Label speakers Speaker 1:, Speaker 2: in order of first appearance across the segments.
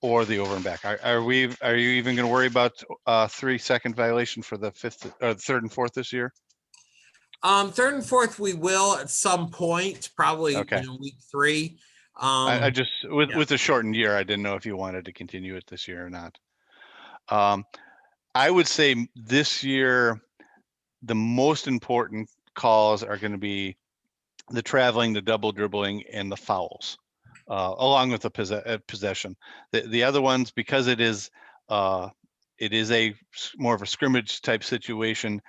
Speaker 1: or the over and back. Are you even going to worry about 3-second violation for the fifth or the third and fourth this year?
Speaker 2: Third and fourth, we will at some point, probably,
Speaker 1: Okay.
Speaker 2: week 3.
Speaker 1: I just
Speaker 2: yeah.
Speaker 1: with the shortened year, I didn't know if you wanted to continue it this year or not. I would say this year, the most important calls are going to be the traveling, the double dribbling, and the fouls, along with the possession. The other ones, because it is a more of a scrimmage type situation.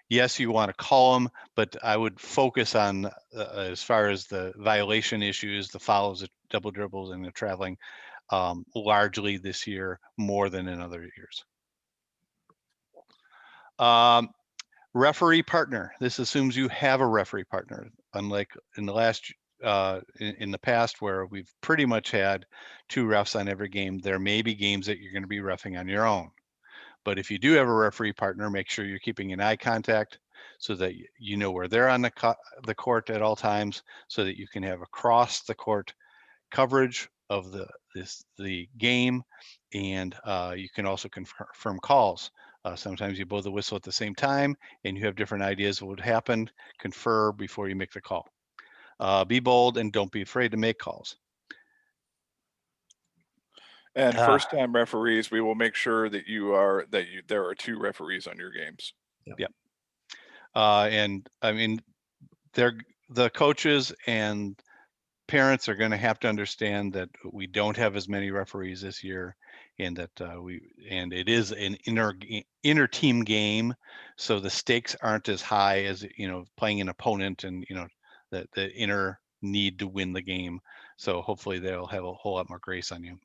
Speaker 1: Yes, you want to call them, but I would focus on as far as the violation issues, the fouls, the double dribbles, and the traveling, largely this year more than in other years. Referee partner. This assumes you have a referee partner, unlike in the last in the past where we've pretty much had 2 refs on every game. There may be games that you're going to be reffing on your own. But if you do have a referee partner, make sure you're keeping an eye contact so that you know where they're on the court at all times, so that you can have across the court coverage of the game, and you can also confirm calls. Sometimes you blow the whistle at the same time, and you have different ideas of what happened. Confer before you make the call. Be bold and don't be afraid to make calls.
Speaker 3: And first-time referees, we will make sure that there are 2 referees on your games.
Speaker 1: Yep. And I mean, the coaches and parents are going to have to understand that we don't have as many referees this year, and that it is an inner team game, so the stakes aren't as high as playing an opponent and the inner need to win the game. So hopefully they'll have a whole lot more grace on you.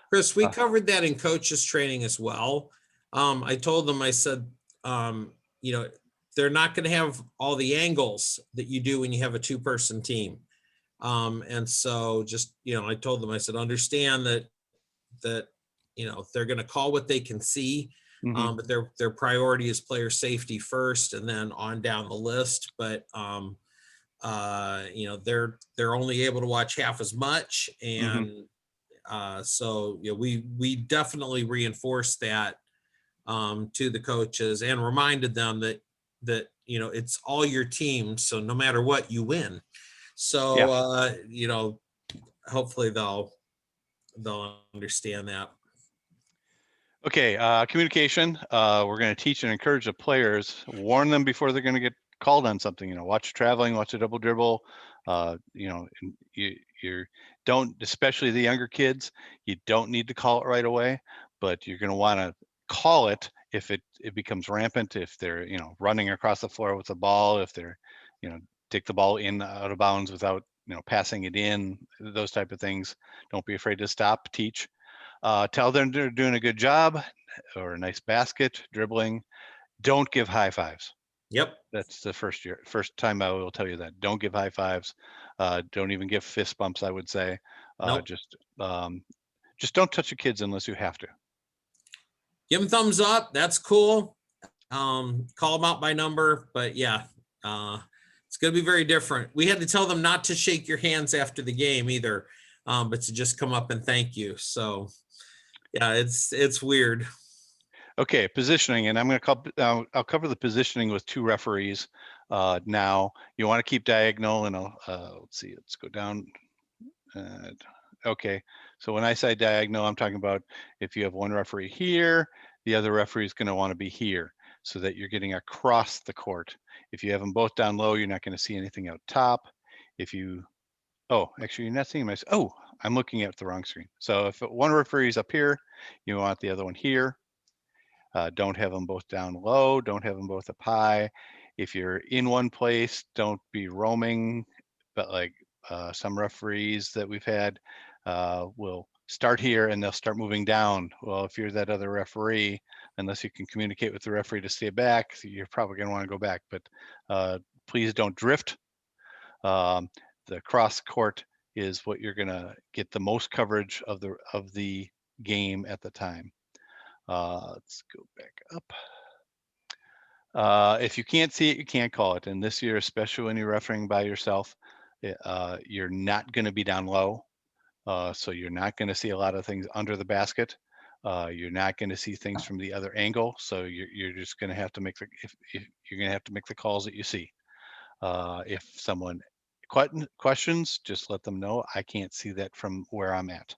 Speaker 2: Chris, we covered that in coaches training as well. I told them, I said, they're not going to have all the angles that you do when you have a 2-person team. And so just, I told them, I said, understand that they're going to call what they can see, but their priority is player safety first, and then on down the list. But, they're only able to watch half as much. And so we definitely reinforced that to the coaches and reminded them that it's all your team, so no matter what, you win. So hopefully they'll understand that.
Speaker 1: Okay, communication. We're going to teach and encourage the players, warn them before they're going to get called on something. Watch traveling, watch a double dribble. You don't, especially the younger kids, you don't need to call it right away, but you're going to want to call it if it becomes rampant, if they're running across the floor with the ball, if they're take the ball in out of bounds without passing it in, those type of things. Don't be afraid to stop, teach. Tell them they're doing a good job or a nice basket, dribbling. Don't give high fives.
Speaker 2: Yep.
Speaker 1: That's the first time I will tell you that. Don't give high fives. Don't even give fist bumps, I would say.
Speaker 2: Nope.
Speaker 1: Just don't touch your kids unless you have to.
Speaker 2: Give them thumbs up. That's cool. Call them out by number, but yeah, it's going to be very different. We had to tell them not to shake your hands after the game either, but to just come up and thank you. So yeah, it's weird.
Speaker 1: Okay, positioning, and I'm going to I'll cover the positioning with 2 referees now. You want to keep diagonal, and let's see, let's go down. Okay, so when I say diagonal, I'm talking about if you have one referee here, the other referee is going to want to be here, so that you're getting across the court. If you have them both down low, you're not going to see anything out top. Actually, you're not seeing my. Oh, I'm looking at the wrong screen. So if one referee is up here, you want the other one here. Don't have them both down low. Don't have them both up high. If you're in one place, don't be roaming. But like some referees that we've had will start here and they'll start moving down. Well, if you're that other referee, unless you can communicate with the referee to stay back, you're probably going to want to go back. But please don't drift. The cross court is what you're going to get the most coverage of the game at the time. Let's go back up. If you can't see it, you can't call it. And this year, especially when you're refereeing by yourself, you're not going to be down low. So you're not going to see a lot of things under the basket. You're not going to see things from the other angle. So you're just going to have to make the if you're going to have to make the calls that you see. If someone questions, just let them know. I can't see that from where I'm at.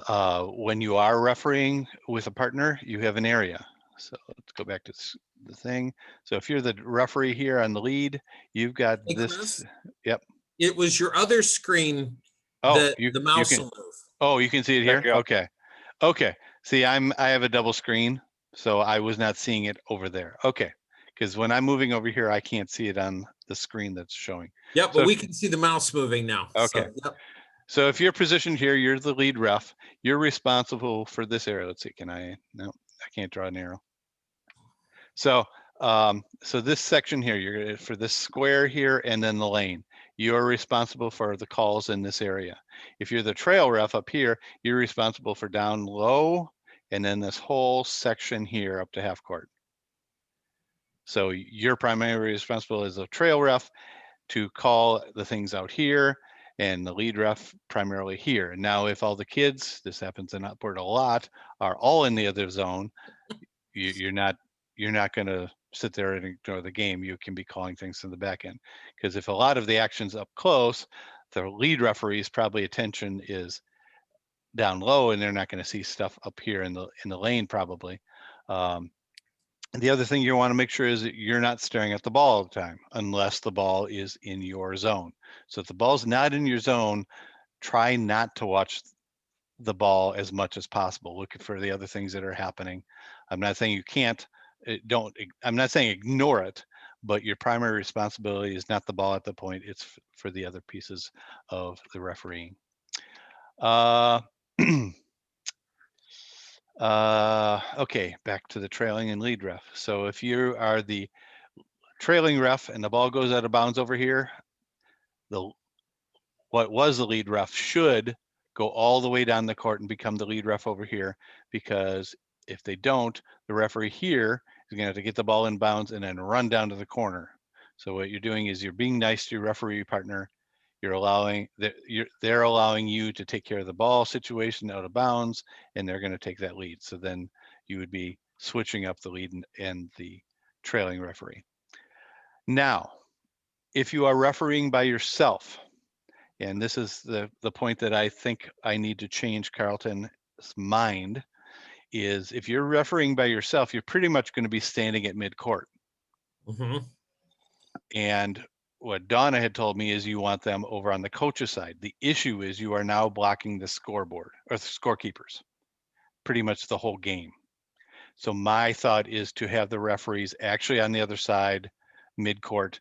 Speaker 1: When you are refereeing with a partner, you have an area. So let's go back to the thing. So if you're the referee here on the lead, you've got
Speaker 2: Hey,
Speaker 1: this.
Speaker 2: Chris,
Speaker 1: Yep.
Speaker 2: it was your other screen
Speaker 1: Oh,
Speaker 2: that
Speaker 1: you
Speaker 2: the mouse
Speaker 1: can.
Speaker 2: will move.
Speaker 1: Oh, you can see it
Speaker 3: There
Speaker 1: here.
Speaker 3: you go.
Speaker 1: Okay. Okay. See, I have a double screen, so I was not seeing it over there. Okay. Because when I'm moving over here, I can't see it on the screen that's showing.
Speaker 2: Yep,
Speaker 1: So
Speaker 2: but we can see the mouse moving now.
Speaker 1: Okay.
Speaker 2: So, yep.
Speaker 1: So if you're positioned here, you're the lead ref. You're responsible for this area. Let's see. Can I? No, I can't draw an arrow. So, so this section here, you're gonna, for this square here, and then the lane. You're responsible for the calls in this area. If you're the trail ref up here, you're responsible for down low, and then this whole section here up to half court. So your primary responsible as a trail ref to call the things out here, and the lead ref primarily here. Now, if all the kids, this happens in Upward a lot, are all in the other zone, you're not going to sit there and ignore the game. You can be calling things from the back end, because if a lot of the action's up close, the lead referee's probably attention is down low, and they're not going to see stuff up here in the lane probably. And the other thing you want to make sure is that you're not staring at the ball all the time, unless the ball is in your zone. So if the ball's not in your zone, try not to watch the ball as much as possible. Look for the other things that are happening. I'm not saying you can't, I'm not saying ignore it, but your primary responsibility is not the ball at the point, it's for the other pieces of the refereeing. Okay, back to the trailing and lead ref. So if you are the trailing ref and the ball goes out of bounds over here, what was the lead ref should go all the way down the court and become the lead ref over here, because if they don't, the referee here is going to have to get the ball in bounds and then run down to the corner. So what you're doing is you're being nice to your referee partner. You're allowing that they're allowing you to take care of the ball situation out of bounds, and they're going to take that lead. So then you would be switching up the lead and the trailing referee. Now, if you are refereeing by yourself, and this is the point that I think I need to change Carlton's mind, is if you're refereeing by yourself, you're pretty much going to be standing at midcourt.
Speaker 2: Mm-hmm.
Speaker 1: And what Donna had told me is you want them over on the coach's side. The issue is you are now blocking the scoreboard or the scorekeepers pretty much the whole game. So my thought is to have the referees actually on the other side, midcourt.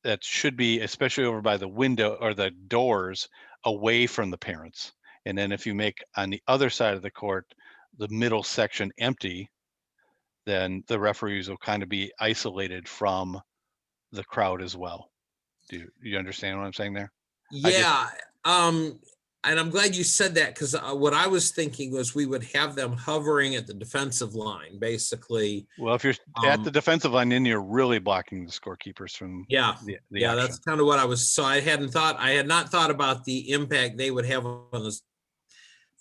Speaker 1: That should be, especially over by the window or the doors, away from the parents. And then if you make on the other side of the court, the middle section empty, then the referees will kind of be isolated from the crowd as well. Do you understand what I'm saying there?
Speaker 2: Yeah. And I'm glad you said that, because what I was thinking was we would have them hovering at the defensive line, basically.
Speaker 1: Well, if you're at the defensive line, then you're really blocking the scorekeepers from
Speaker 2: Yeah.
Speaker 1: the
Speaker 2: Yeah,
Speaker 1: action.
Speaker 2: that's kind of what I was. So I had not thought about the impact they would have on the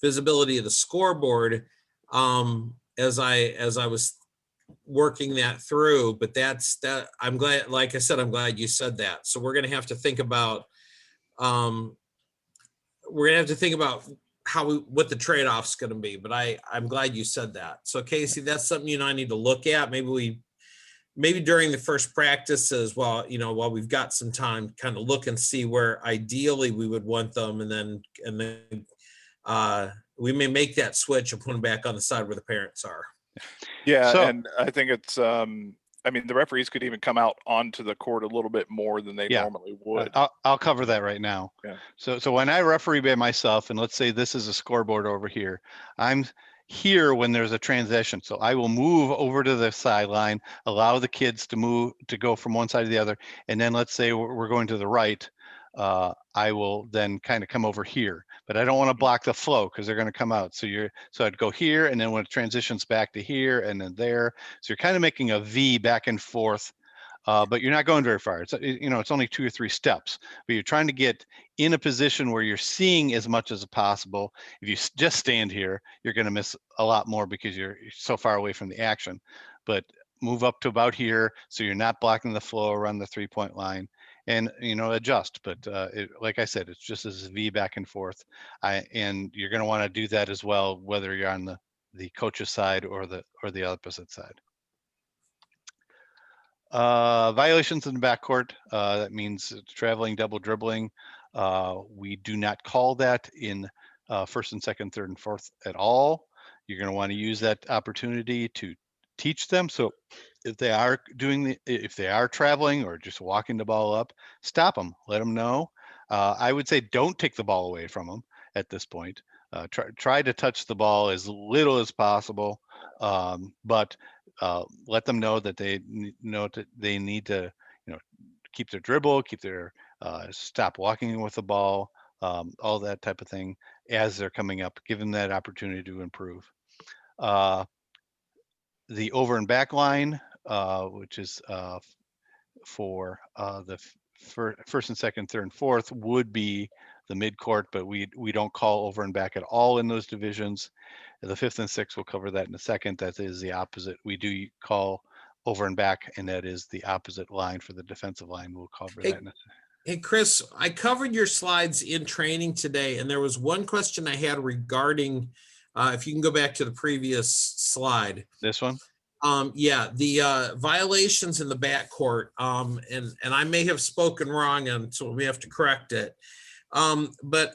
Speaker 2: visibility of the scoreboard as I was working that through. But that I'm glad, like I said, I'm glad you said that. So we're gonna have to think about what the trade-off's going to be, but I'm glad you said that. So Casey, that's something you and I need to look at. Maybe during the first practices, while we've got some time, kind of look and see where ideally we would want them, and then we may make that switch and put them back on the side where the parents are.
Speaker 3: Yeah,
Speaker 1: So-
Speaker 3: and I think it's I mean, the referees could even come out onto the court a little bit more than they
Speaker 1: Yeah.
Speaker 3: normally would.
Speaker 1: I'll cover that right now.
Speaker 3: Yeah.
Speaker 1: So when I referee by myself, and let's say this is a scoreboard over here, I'm here when there's a transition. So I will move over to the sideline, allow the kids to go from one side to the other. And then let's say we're going to the right. I will then kind of come over here, but I don't want to block the flow because they're going to come out. So I'd go here, and then when it transitions back to here and then there. So you're kind of making a V back and forth but you're not going very far. It's it's only 2 or 3 steps, but you're trying to get in a position where you're seeing as much as possible. If you just stand here, you're going to miss a lot more because you're so far away from the action. But move up to about here so you're not blocking the flow around the 3-point line, and adjust. But like I said, it's just as V back and forth. And you're going to want to do that as well, whether you're on the coach's side or the opposite side. Violations in the backcourt, that means traveling, double dribbling. We do not call that in first and second, third and fourth at all. You're going to want to use that opportunity to teach them. So if they are traveling or just walking the ball up, stop them, let them know. I would say don't take the ball away from them at this point. Try to touch the ball as little as possible, but let them know that they need to keep their dribble, keep their stop walking with the ball, all that type of thing as they're coming up. Give them that opportunity to improve. The over and back line, which is for the first and second, third and fourth, would be the midcourt, but we don't call over and back at all in those divisions. The fifth and sixth, we'll cover that in a second. That is the opposite. We do call over and back, and that is the opposite line for the defensive line. We'll cover that in a second.
Speaker 2: Hey, Chris, I covered your slides in training today, and there was one question I had regarding, if you can go back to the previous slide.
Speaker 1: This one?
Speaker 2: Yeah, the violations in the backcourt, and I may have spoken wrong, and so we have to correct it. But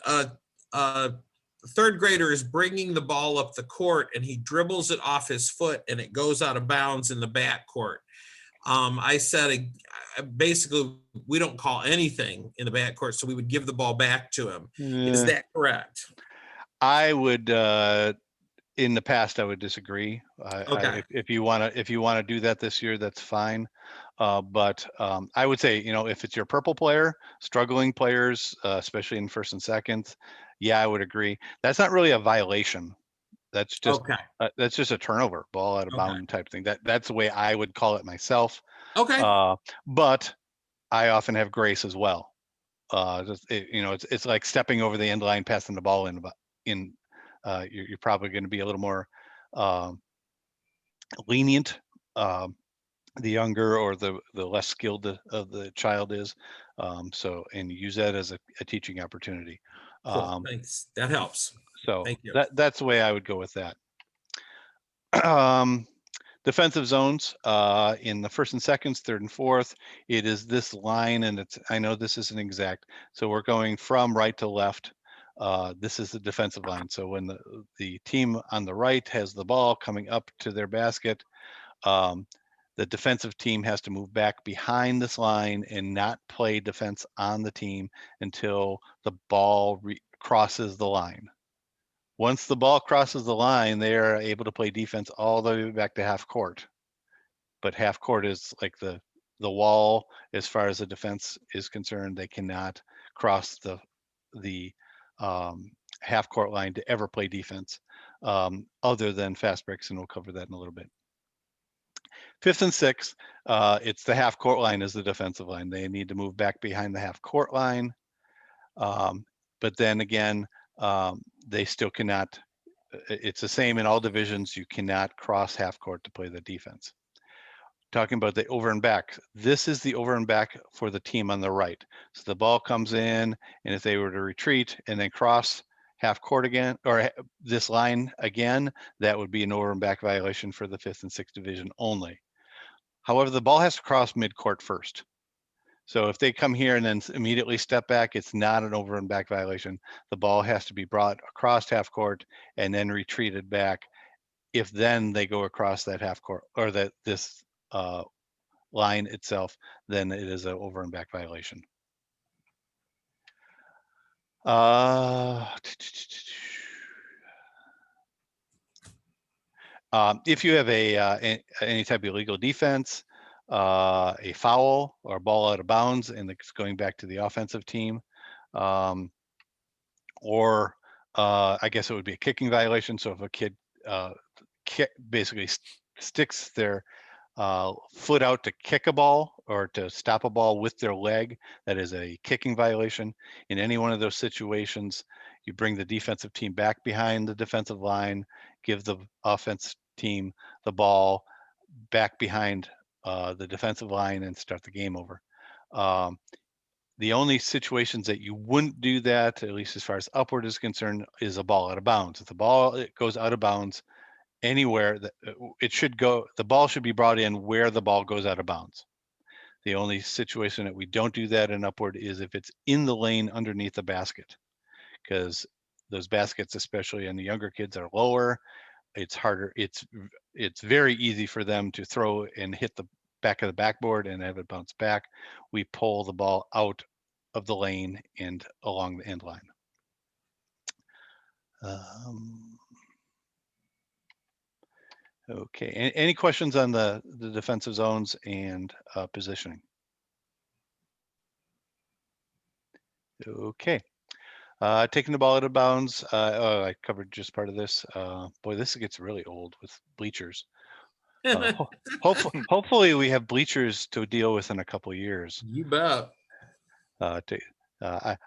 Speaker 2: third grader is bringing the ball up the court, and he dribbles it off his foot, and it goes out of bounds in the backcourt. I said, basically, we don't call anything in the backcourt, so we would give the ball back to him. Is that correct?
Speaker 1: I would, in the past, I would disagree.
Speaker 2: Okay.
Speaker 1: If you want to do that this year, that's fine. But I would say, if it's your purple player, struggling players, especially in first and second, yeah, I would agree. That's not really a violation. That's just that's just a turnover, ball out of bound type thing. That's the way I would call it myself.
Speaker 2: Okay.
Speaker 1: But I often have grace as well. It's like stepping over the end line, passing the ball in. You're probably going to be a little more lenient. The younger or the less skilled the child is. And use that as a teaching opportunity.
Speaker 2: Cool. Thanks. That helps.
Speaker 1: So
Speaker 2: thank you.
Speaker 1: That's the way I would go with that. Defensive zones, in the first and seconds, third and fourth, it is this line, and I know this isn't exact. So we're going from right to left. This is the defensive line. So when the team on the right has the ball coming up to their basket, the defensive team has to move back behind this line and not play defense on the team until the ball crosses the line. Once the ball crosses the line, they are able to play defense all the way back to half court. But half court is like the wall as far as the defense is concerned. They cannot cross the half court line to ever play defense, other than fast breaks, and we'll cover that in a little bit. Fifth and sixth, it's the half court line is the defensive line. They need to move back behind the half court line. But then again, they still cannot, it's the same in all divisions. You cannot cross half court to play the defense. Talking about the over and back, this is the over and back for the team on the right. So the ball comes in, and if they were to retreat and then cross half court again, or this line again, that would be an over and back violation for the fifth and sixth division only. However, the ball has to cross midcourt first. So if they come here and then immediately step back, it's not an over and back violation. The ball has to be brought across half court and then retreated back. If then they go across that half court or this line itself, then it is an over and back violation. If you have any type of illegal defense, a foul or a ball out of bounds, and it's going back to the offensive team, or I guess it would be a kicking violation. So if a kid basically sticks their foot out to kick a ball or to stop a ball with their leg, that is a kicking violation. In any one of those situations, you bring the defensive team back behind the defensive line, give the offense team the ball back behind the defensive line, and start the game over. The only situations that you wouldn't do that, at least as far as upward is concerned, is a ball out of bounds. If the ball goes out of bounds anywhere, that it should go, the ball should be brought in where the ball goes out of bounds. The only situation that we don't do that in upward is if it's in the lane underneath the basket, because those baskets, especially on the younger kids, are lower. It's harder. It's very easy for them to throw and hit the back of the backboard and have it bounce back. We pull the ball out of the lane and along the end line. Okay, any questions on the defensive zones and positioning? Okay, taking the ball out of bounds. Oh, I covered just part of this. Boy, this gets really old with bleachers. Hopefully we have bleachers to deal with in a couple of years.
Speaker 2: You bet.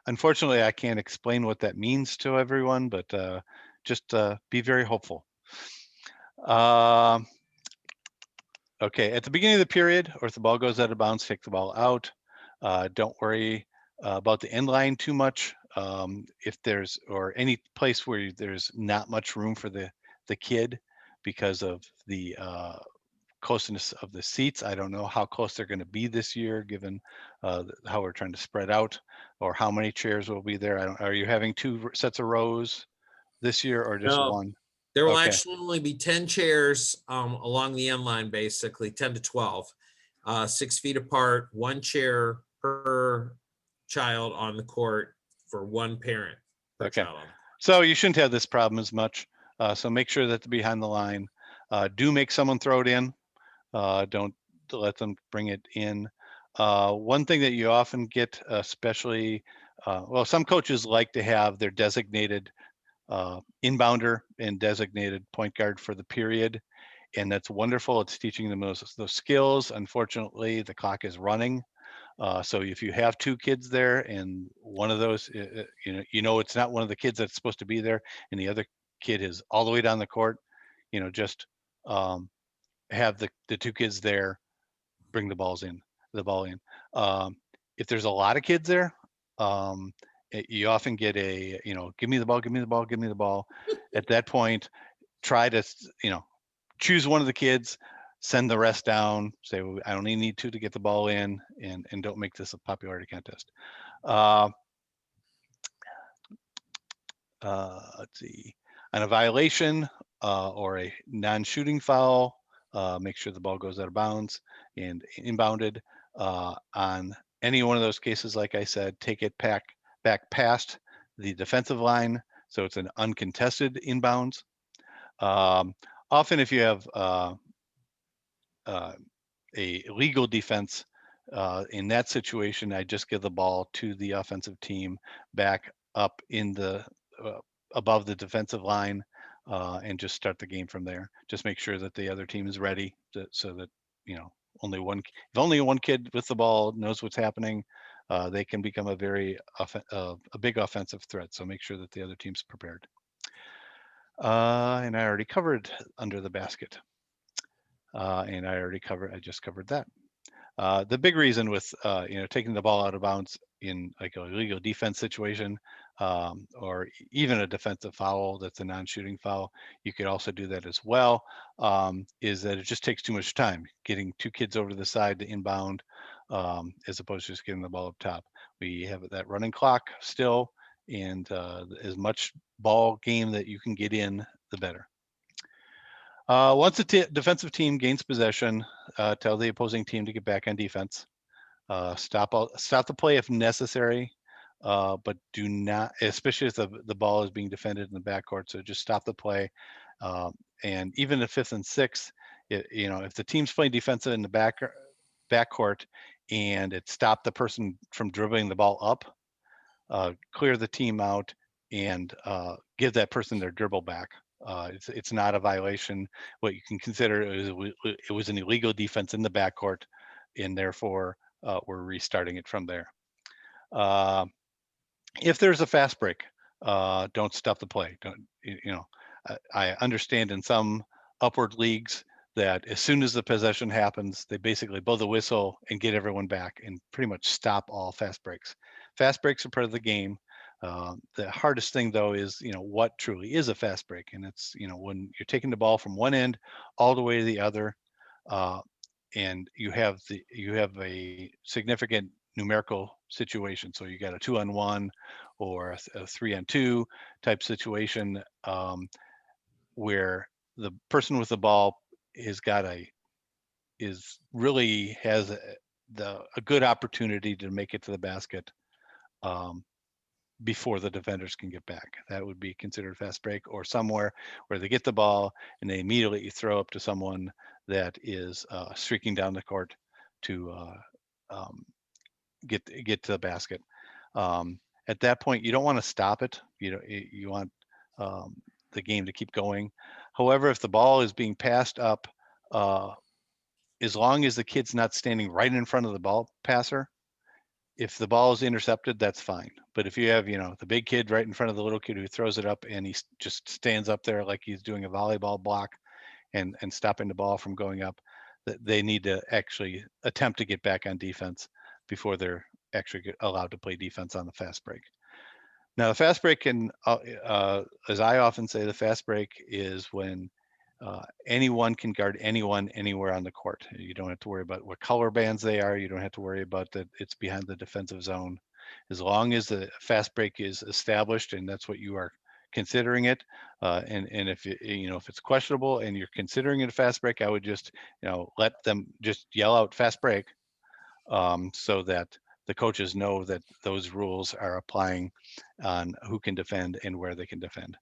Speaker 1: Unfortunately, I can't explain what that means to everyone, but just be very hopeful. Okay, at the beginning of the period, or if the ball goes out of bounds, take the ball out. Don't worry about the end line too much. If there's, or any place where there's not much room for the kid because of the closeness of the seats. I don't know how close they're going to be this year, given how we're trying to spread out, or how many chairs will be there. Are you having 2 sets of rows this year, or just
Speaker 2: No.
Speaker 1: one?
Speaker 2: There will
Speaker 1: Okay.
Speaker 2: actually only be 10 chairs along the end line, basically 10 to 12, 6 feet apart, 1 chair per child on the court for 1 parent per
Speaker 1: Okay.
Speaker 2: child.
Speaker 1: So you shouldn't have this problem as much. So make sure that behind the line, do make someone throw it in. Don't let them bring it in. One thing that you often get, especially, well, some coaches like to have their designated inbounder and designated point guard for the period. And that's wonderful. It's teaching them those skills. Unfortunately, the clock is running. So if you have 2 kids there and one of those, you know, it's not one of the kids that's supposed to be there, and the other kid is all the way down the court, just have the 2 kids there, bring the ball in. If there's a lot of kids there, you often get a, give me the ball, give me the ball, give me the ball. At that point, try to, choose one of the kids, send the rest down, say, I only need 2 to get the ball in, and don't make this a popularity contest. Let's see, on a violation or a non-shooting foul, make sure the ball goes out of bounds and inbounded. On any one of those cases, like I said, take it back past the defensive line, so it's an uncontested inbounds. Often if you have a legal defense, in that situation, I just give the ball to the offensive team back up in the above the defensive line, and just start the game from there. Just make sure that the other team is ready so that, if only one kid with the ball knows what's happening, they can become a big offensive threat. So make sure that the other team's prepared. And I already covered under the basket. And I just covered that. The big reason with, taking the ball out of bounds in like a illegal defense situation, or even a defensive foul that's a non-shooting foul, you could also do that as well, is that it just takes too much time getting 2 kids over to the side to inbound, as opposed to just getting the ball up top. We have that running clock still, and as much ball game that you can get in, the better. Once the defensive team gains possession, tell the opposing team to get back on defense. Stop the play if necessary, but do not, especially if the ball is being defended in the backcourt. So just stop the play. And even at 5th and 6th, if the team's playing defensive in the backcourt and it stopped the person from dribbling the ball up, clear the team out and give that person their dribble back. It's not a violation. What you can consider is it was an illegal defense in the backcourt, and therefore we're restarting it from there. If there's a fast break, don't stop the play. Don't, I understand in some upward leagues that as soon as the possession happens, they basically blow the whistle and get everyone back and pretty much stop all fast breaks. Fast breaks are part of the game. The hardest thing though is, what truly is a fast break. And it's, when you're taking the ball from one end all the way to the other, and you have a significant numerical situation. So you got a 2-on-1 or a 3-on-2 type situation, where the person with the ball really has a good opportunity to make it to the basket before the defenders can get back. That would be considered fast break, or somewhere where they get the ball and they immediately throw up to someone that is streaking down the court to get to the basket. At that point, you don't want to stop it. You want the game to keep going. However, if the ball is being passed up, as long as the kid's not standing right in front of the ball passer, if the ball is intercepted, that's fine. But if you have, the big kid right in front of the little kid who throws it up and he just stands up there like he's doing a volleyball block and stopping the ball from going up, they need to actually attempt to get back on defense before they're actually allowed to play defense on the fast break. Now, the fast break can, as I often say, the fast break is when anyone can guard anyone anywhere on the court. You don't have to worry about what color bands they are. You don't have to worry about that it's behind the defensive zone. As long as the fast break is established and that's what you are considering it, and if if it's questionable and you're considering it a fast break, I would just let them just yell out fast break, so that the coaches know that those rules are applying on who can defend and where they can defend.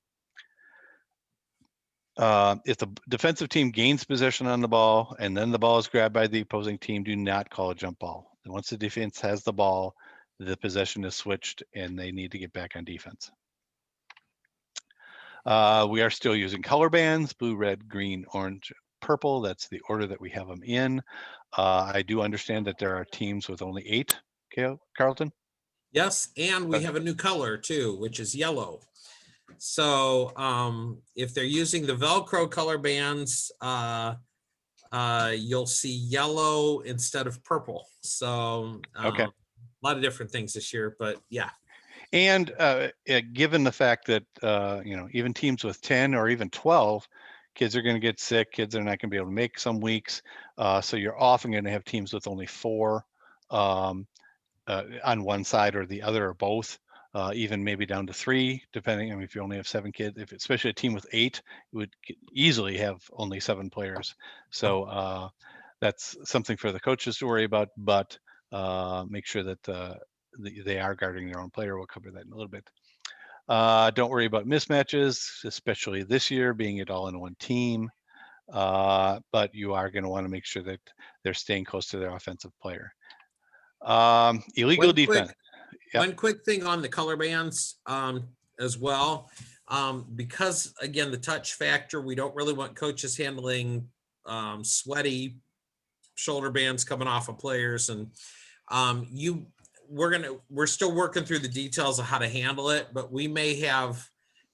Speaker 1: If the defensive team gains possession on the ball and then the ball is grabbed by the opposing team, do not call a jump ball. And once the defense has the ball, the possession is switched and they need to get back on defense. We are still using color bands: blue, red, green, orange, purple. That's the order that we have them in. I do understand that there are teams with only 8, Carlton?
Speaker 2: Yes, and we have a new color too, which is yellow. So if they're using the Velcro color bands, you'll see yellow instead of purple. So
Speaker 1: Okay.
Speaker 2: a lot of different things this year, but yeah.
Speaker 1: And given the fact that even teams with 10 or even 12, kids are going to get sick. Kids are not going to be able to make some weeks. So you're often going to have teams with only 4 on one side or the other, or both, even maybe down to 3, depending. I mean, if you only have 7 kids, especially a team with 8, you would easily have only 7 players. So that's something for the coaches to worry about, but make sure that they are guarding their own player. We'll cover that in a little bit. Don't worry about mismatches, especially this year, being it all in one team. But you are going to want to make sure that they're staying close to their offensive player. Illegal defense. Yep.
Speaker 2: One quick thing on the color bands as well, because again, the touch factor, we don't really want coaches handling sweaty shoulder bands coming off of players, and we're still working through the details of how to handle it, but we may have,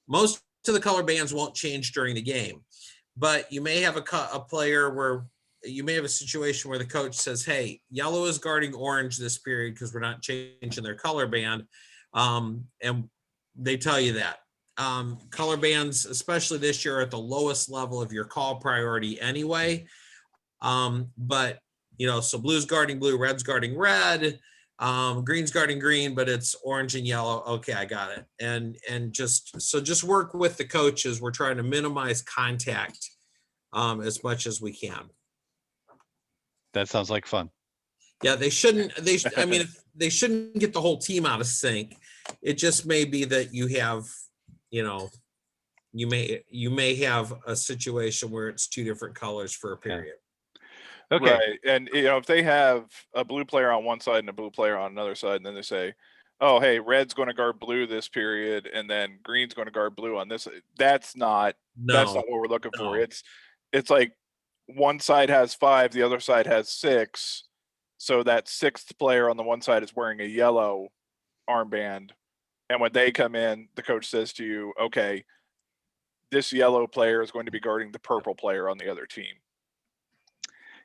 Speaker 2: most of the color bands won't change during the game, but you may have a player where you may have a situation where the coach says, hey, yellow is guarding orange this period because we're not changing their color band. And they tell you that. Color bands, especially this year, are at the lowest level of your call priority anyway. But, so blue's guarding blue, red's guarding red, green's guarding green, but it's orange and yellow. Okay, I got it. And just work with the coaches. We're trying to minimize contact as much as we can.
Speaker 1: That sounds like fun.
Speaker 2: Yeah, they shouldn't get the whole team out of sync. It just may be that you have, you may have a situation where it's 2 different colors for a period.
Speaker 1: Okay.
Speaker 3: Right. And if they have a blue player on one side and a blue player on another side, and then they say, oh, hey, red's going to guard blue this period, and then green's going to guard blue on this. That's not what we're looking for. It's like one side has 5, the other side has 6. So that sixth player on the one side is wearing a yellow armband. And when they come in, the coach says to you, okay, this yellow player is going to be guarding the purple player on the other team.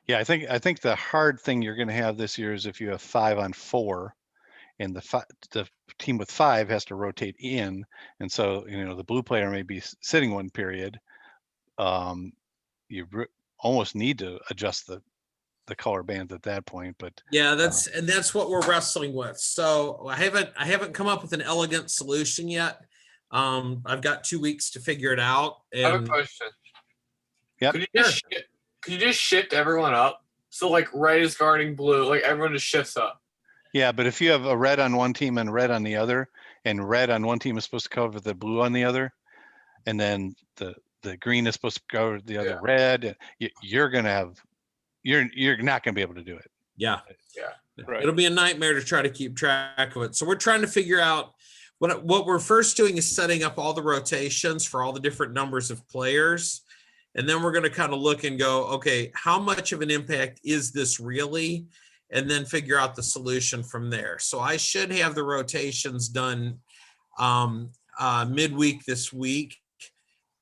Speaker 1: Yeah, I think the hard thing you're going to have this year is if you have 5-on-4, and the team with 5 has to rotate in, and so the blue player may be sitting one period. You almost need to adjust the color bands at that point, but
Speaker 2: Yeah, that's what we're wrestling with. So I haven't come up with an elegant solution yet. I've got 2 weeks to figure it out.
Speaker 4: I have a
Speaker 2: And
Speaker 4: question.
Speaker 1: Yep.
Speaker 4: Could you just shift everyone up? So like red is guarding blue, like everyone just shifts up.
Speaker 1: yeah, but if you have a red on one team and red on the other, and red on one team is supposed to cover the blue on the other, and then the green is supposed to cover the other red, you're not going to be able to do it.
Speaker 2: yeah,
Speaker 3: Right.
Speaker 2: it'll be a nightmare to try to keep track of it. So we're trying to figure out what we're first doing is setting up all the rotations for all the different numbers of players. And then we're going to kind of look and go, okay, how much of an impact is this really? And then figure out the solution from there. So I should have the rotations done midweek this week.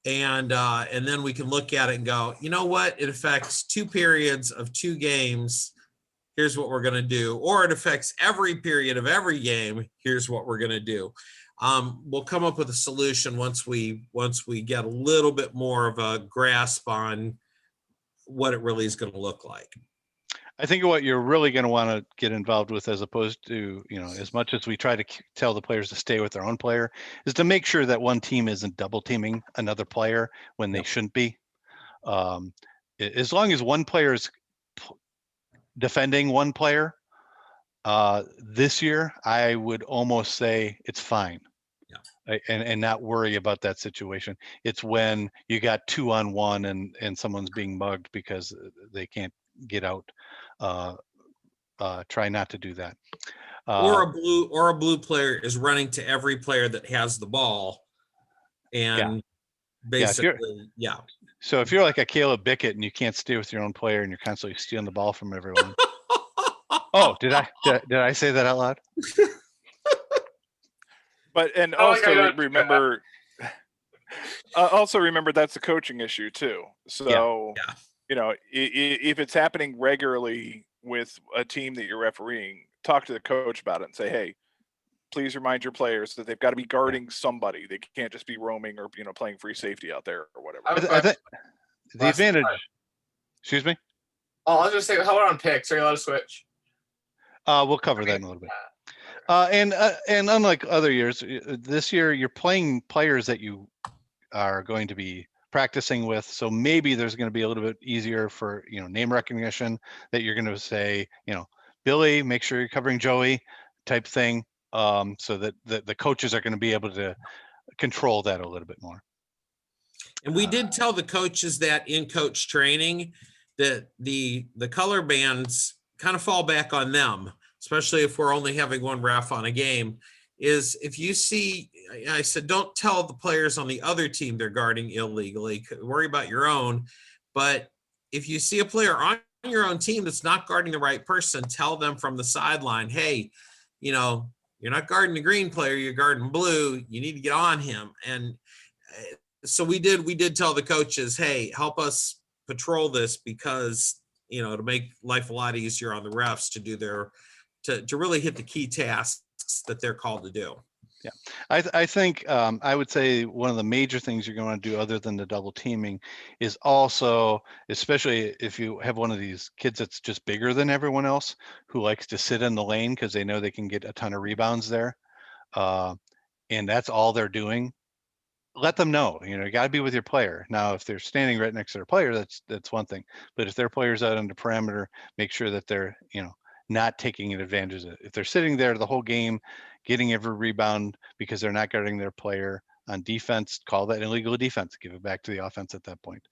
Speaker 2: And then we can look at it and go, you know what? It affects 2 periods of 2 games. Here's what we're going to do. Or it affects every period of every game. Here's what we're going to do. We'll come up with a solution once we get a little bit more of a grasp on what it really is going to look like.
Speaker 1: I think what you're really going to want to get involved with, as opposed to, as much as we try to tell the players to stay with their own player, is to make sure that one team isn't double teaming another player when they shouldn't be. As long as one player is defending one player, this year, I would almost say it's fine. And not worry about that situation. It's when you got 2-on-1 and someone's being mugged because they can't get out. Try not to do that.
Speaker 2: Or a blue player is running to every player that has the ball, and basically,
Speaker 1: So if you're like a Caleb Bickett and you can't stay with your own player and you're constantly stealing the ball from everyone. Oh, did I say that out loud?
Speaker 3: But and
Speaker 4: Oh,
Speaker 3: also
Speaker 4: okay,
Speaker 3: remember, that's a coaching issue too. So if it's happening regularly with a team that you're refereeing, talk to the coach about it and say, hey, please remind your players that they've got to be guarding somebody. They can't just be roaming or playing free safety out there or whatever.
Speaker 1: I think the advantage. Excuse me.
Speaker 4: Oh, I was just saying, how about on picks? Are you allowed to switch?
Speaker 1: We'll cover that in a little bit. And unlike other years, this year you're playing players that you are going to be practicing with. So maybe there's going to be a little bit easier for, name recognition, that you're going to say, Billy, make sure you're covering Joey type thing. So that the coaches are going to be able to control that a little bit more.
Speaker 2: And we did tell the coaches that in coach training that the color bands kind of fall back on them, especially if we're only having one ref on a game. Is if you see, I said, don't tell the players on the other team they're guarding illegally, worry about your own. But if you see a player on your own team that's not guarding the right person, tell them from the sideline, hey, you're not guarding the green player, you're guarding blue, you need to get on him. And so we did tell the coaches, hey, help us patrol this, because to make life a lot easier on the refs to do to really hit the key tasks that they're called to do.
Speaker 1: Yeah, I think I would say one of the major things you're going to do, other than the double teaming, is also, especially if you have one of these kids that's just bigger than everyone else, who likes to sit in the lane because they know they can get a ton of rebounds there, and that's all they're doing. Let them know, you got to be with your player. Now, if they're standing right next to their player, that's one thing. But if their player's out on the perimeter, make sure that they're, not taking advantage of it. If they're sitting there the whole game, getting every rebound because they're not guarding their player on defense, call that illegal defense. Give it back to the offense at that point.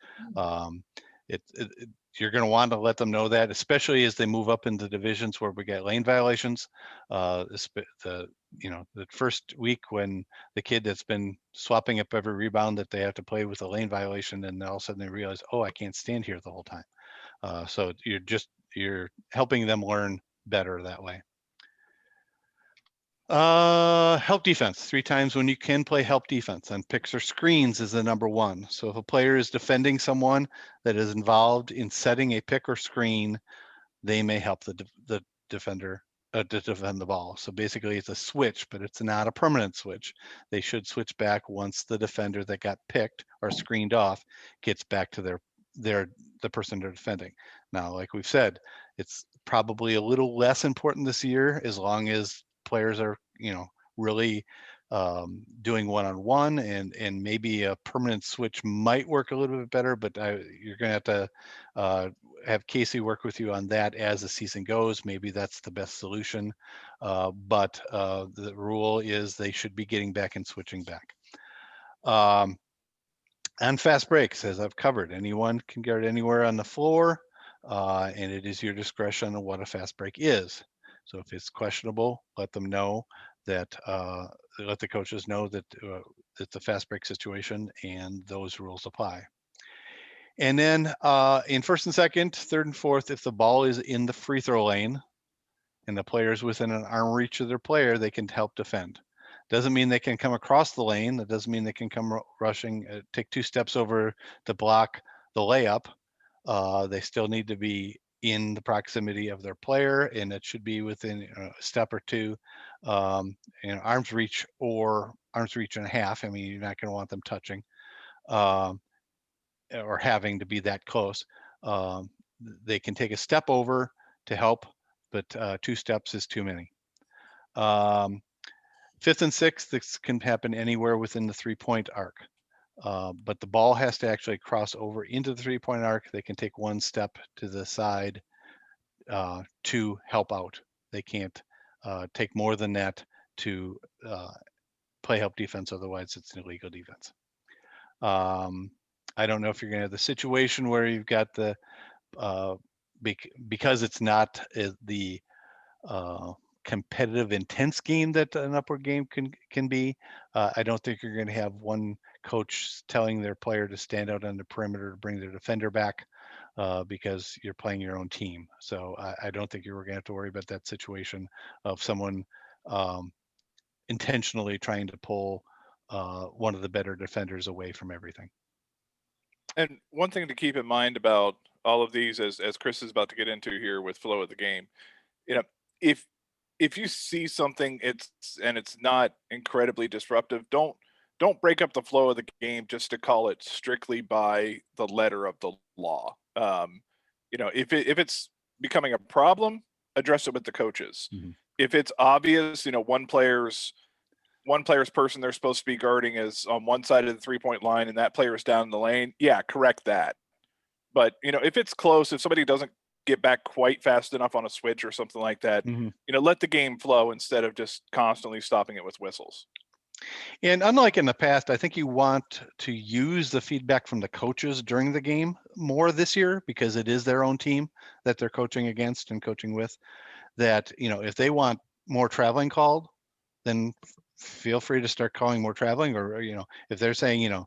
Speaker 1: You're going to want to let them know that, especially as they move up into divisions where we get lane violations. The first week when the kid that's been swapping up every rebound, that they have to play with a lane violation, and all of a sudden they realize, oh, I can't stand here the whole time. So you're helping them learn better that way. Help defense. 3 times when you can play help defense, and picks or screens is the number 1. So if a player is defending someone that is involved in setting a pick or screen, they may help the defender to defend the ball. So basically it's a switch, but it's not a permanent switch. They should switch back once the defender that got picked or screened off gets back to the person they're defending. Now, like we've said, it's probably a little less important this year as long as players are, really doing one-on-one, and maybe a permanent switch might work a little bit better, but you're going to have Casey work with you on that as the season goes. Maybe that's the best solution, but the rule is they should be getting back and switching back. On fast breaks, as I've covered, anyone can guard anywhere on the floor, and it is your discretion on what a fast break is. So if it's questionable, let them know that, let the coaches know that it's a fast break situation and those rules apply. And then in first and second, third and fourth, if the ball is in the free throw lane and the player is within an arm reach of their player, they can help defend. Doesn't mean they can come across the lane. That doesn't mean they can come rushing, take 2 steps over to block the layup. They still need to be in the proximity of their player, and it should be within a step or 2, arm's reach or arm's reach and a half. I mean, you're not going to want them touching or having to be that close. They can take a step over to help, but 2 steps is too many. Fifth and sixth, this can happen anywhere within the 3-point arc. But the ball has to actually cross over into the 3-point arc. They can take 1 step to the side to help out. They can't take more than that to play help defense. Otherwise, it's an illegal defense. I don't know if you're going to have the situation where you've got the because it's not the competitive, intense game that an upward game can be. I don't think you're going to have one coach telling their player to stand out on the perimeter to bring their defender back because you're playing your own team. So I don't think you're going to have to worry about that situation of someone intentionally trying to pull one of the better defenders away from everything.
Speaker 3: And one thing to keep in mind about all of these, as Chris is about to get into here with flow of the game, if you see something it's not incredibly disruptive, don't break up the flow of the game just to call it strictly by the letter of the law. If it's becoming a problem, address it with the coaches.
Speaker 1: Mhm.
Speaker 3: If it's obvious, one player's person they're supposed to be guarding is on one side of the 3-point line and that player is down in the lane, yeah, correct that. But if it's close, if somebody doesn't get back quite fast enough on a switch or something like that, let the game flow instead of just constantly stopping it with whistles.
Speaker 1: And unlike in the past, I think you want to use the feedback from the coaches during the game more this year because it is their own team that they're coaching against and coaching with. That, if they want more traveling called, then feel free to start calling more traveling, or, if they're saying,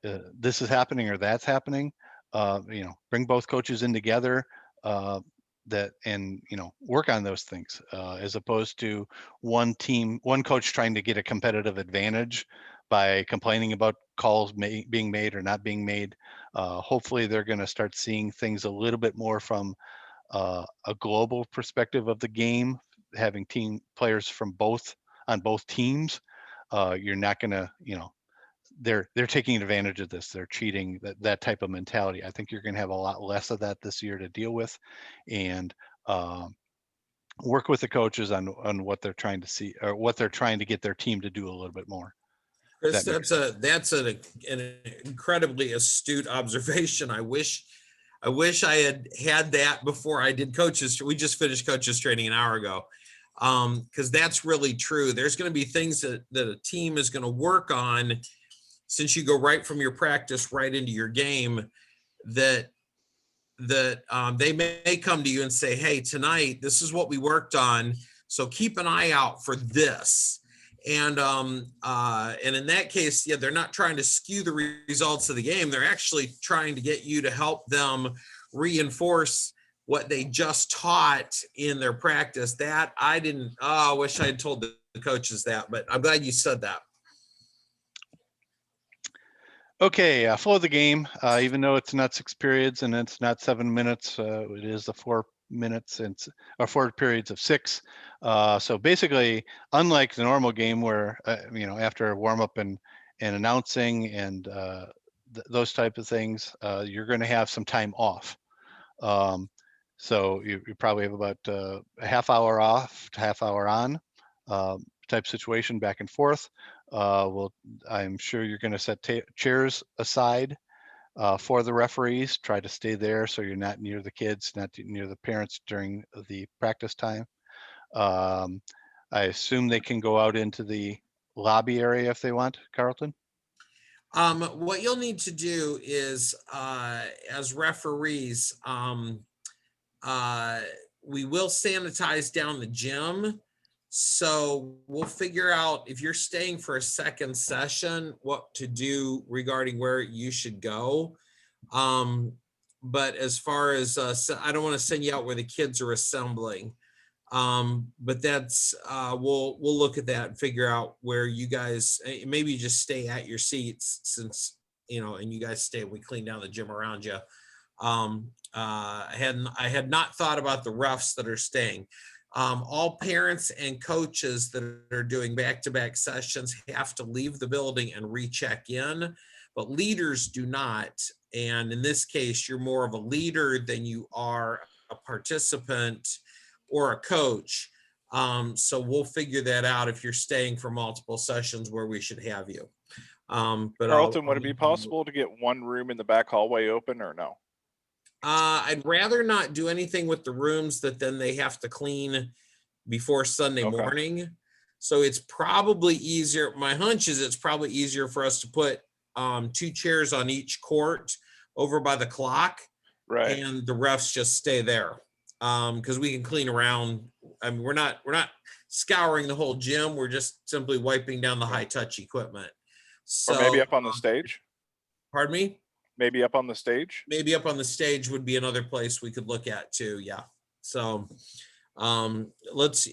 Speaker 1: this is happening or that's happening, bring both coaches in together and work on those things as opposed to one coach trying to get a competitive advantage by complaining about calls being made or not being made. Hopefully they're going to start seeing things a little bit more from a global perspective of the game, having team players from on both teams. You're not going to, they're taking advantage of this. They're cheating, that type of mentality. I think you're going to have a lot less of that this year to deal with, and work with the coaches on what they're trying to see or what they're trying to get their team to do a little bit more.
Speaker 2: Chris, that's an incredibly astute observation. I wish I had that before I did coaches. We just finished coaches training an hour ago. Because that's really true. There's going to be things that a team is going to work on since you go right from your practice right into your game, that they may come to you and say, hey, tonight, this is what we worked on. So keep an eye out for this. And in that case, yeah, they're not trying to skew the results of the game. They're actually trying to get you to help them reinforce what they just taught in their practice. That I didn't, I wish I had told the coaches that, but I'm glad you said that.
Speaker 1: Okay, flow of the game, even though it's not 6 periods and it's not 7 minutes, it is the 4 minutes and or 4 periods of 6. So basically, unlike the normal game where, after warm up and announcing and those type of things, you're going to have some time off. So you probably have about a half hour off, half hour on type situation back and forth. I'm sure you're going to set chairs aside for the referees. Try to stay there so you're not near the kids, not near the parents during the practice time. I assume they can go out into the lobby area if they want, Carlton?
Speaker 2: What you'll need to do is, as referees, we will sanitize down the gym. So we'll figure out if you're staying for a second session, what to do regarding where you should go. But as far as, I don't want to send you out where the kids are assembling. But that's, we'll look at that and figure out where you guys, maybe just stay at your seats since, and you guys stay, we clean down the gym around you. I had not thought about the refs that are staying. All parents and coaches that are doing back-to-back sessions have to leave the building and recheck in, but leaders do not. And in this case, you're more of a leader than you are a participant or a coach. So we'll figure that out if you're staying for multiple sessions where we should have you. But
Speaker 3: Carlton, would it be possible to get one room in the back hallway open or no?
Speaker 2: I'd rather not do anything with the rooms that then they have to clean before Sunday morning. So it's probably easier. My hunch is it's probably easier for us to put 2 chairs on each court over by the clock.
Speaker 3: Right.
Speaker 2: And the refs just stay there. Because we can clean around. I mean, we're not scouring the whole gym. We're just simply wiping down the high touch equipment. So
Speaker 3: or maybe up on the stage.
Speaker 2: Pardon me?
Speaker 3: Maybe up on the stage.
Speaker 2: Maybe up on the stage would be another place we could look at too. Yeah. So let's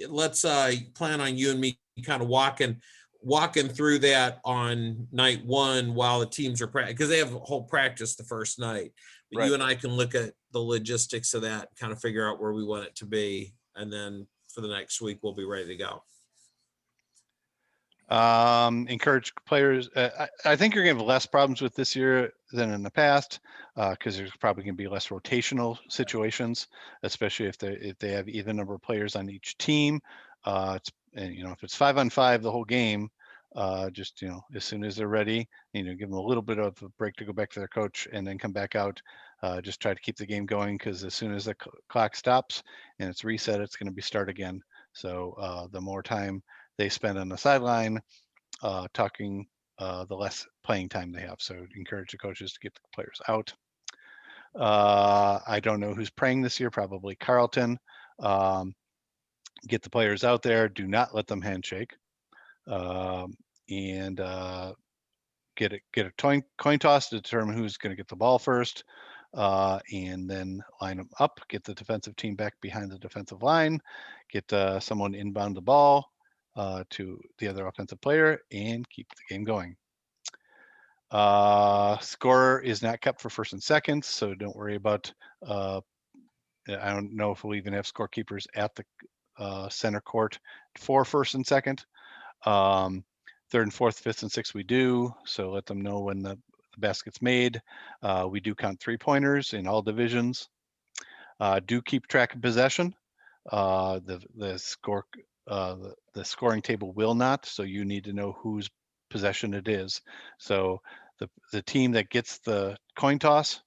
Speaker 2: plan on you and me kind of walking through that on night 1 while the teams are practicing, because they have a whole practice the first night. But
Speaker 3: Right.
Speaker 2: you and I can look at the logistics of that, kind of figure out where we want it to be. And then for the next week, we'll be ready to go.
Speaker 1: Encourage players. I think you're going to have less problems with this year than in the past, because there's probably going to be less rotational situations, especially if they have even number of players on each team. If it's 5-on-5 the whole game, just as soon as they're ready, give them a little bit of a break to go back to their coach and then come back out. Just try to keep the game going, because as soon as the clock stops and it's reset, it's going to be start again. So the more time they spend on the sideline talking, the less playing time they have. So encourage the coaches to get the players out. I don't know who's praying this year, probably Carlton. Get the players out there. Do not let them handshake. And get a coin toss to determine who's going to get the ball first. And then line them up, get the defensive team back behind the defensive line, get someone inbound the ball to the other offensive player, and keep the game going. Score is not kept for first and seconds, so don't worry about, I don't know if we'll even have scorekeepers at the center court for first and second. Third and fourth, fifth and sixth we do, so let them know when the basket's made. We do count 3-pointers in all divisions. Do keep track of possession. The scoring table will not, so you need to know whose possession it is. So the team that gets the coin toss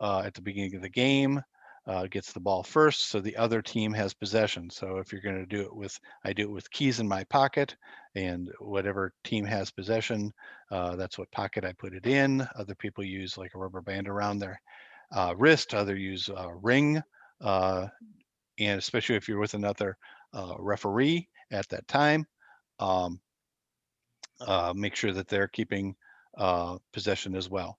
Speaker 1: at the beginning of the game gets the ball first, so the other team has possession. So if you're going to do it I do it with keys in my pocket, and whatever team has possession, that's what pocket I put it in. Other people use like a rubber band around their wrist. Others use a ring, and especially if you're with another referee at that time, make sure that they're keeping possession as well.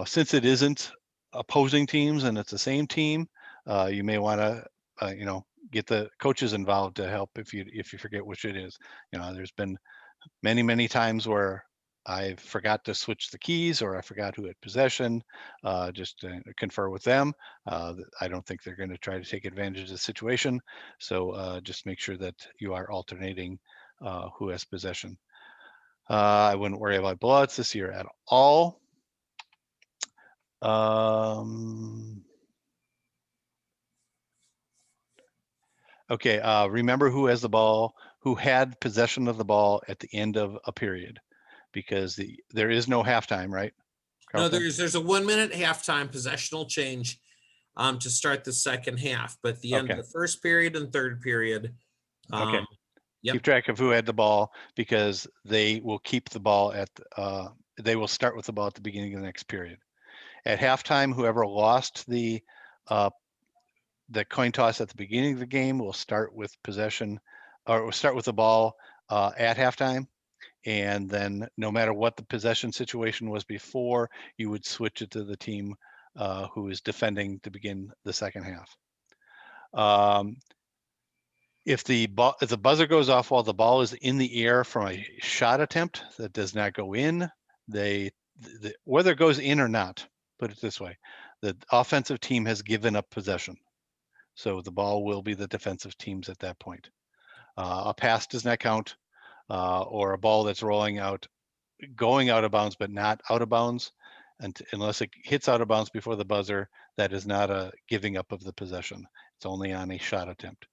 Speaker 1: Since it isn't opposing teams and it's the same team, you may want to, get the coaches involved to help if you forget which it is. There's been many times where I forgot to switch the keys or I forgot who had possession, just to confer with them. I don't think they're going to try to take advantage of the situation. So just make sure that you are alternating who has possession. I wouldn't worry about blowouts this year at all. Okay, remember who has the ball, who had possession of the ball at the end of a period, because there is no halftime, right?
Speaker 2: No,
Speaker 1: Carlton?
Speaker 2: there's a 1 minute halftime possessional change to start the second half, but at the end of
Speaker 1: Okay.
Speaker 2: the first period and third period.
Speaker 1: Okay.
Speaker 2: Yep.
Speaker 1: Keep track of who had the ball, because they will keep the ball they will start with the ball at the beginning of the next period. At halftime, whoever lost the coin toss at the beginning of the game will start with possession, or will start with the ball at halftime. And then no matter what the possession situation was before, you would switch it to the team who is defending to begin the second half. If the buzzer goes off while the ball is in the air from a shot attempt that does not go in, whether it goes in or not, put it this way, the offensive team has given up possession. So the ball will be the defensive team's at that point. A pass does not count, or a ball that's rolling out, going out of bounds, but not out of bounds, unless it hits out of bounds before the buzzer, that is not a giving up of the possession. It's only on a shot attempt.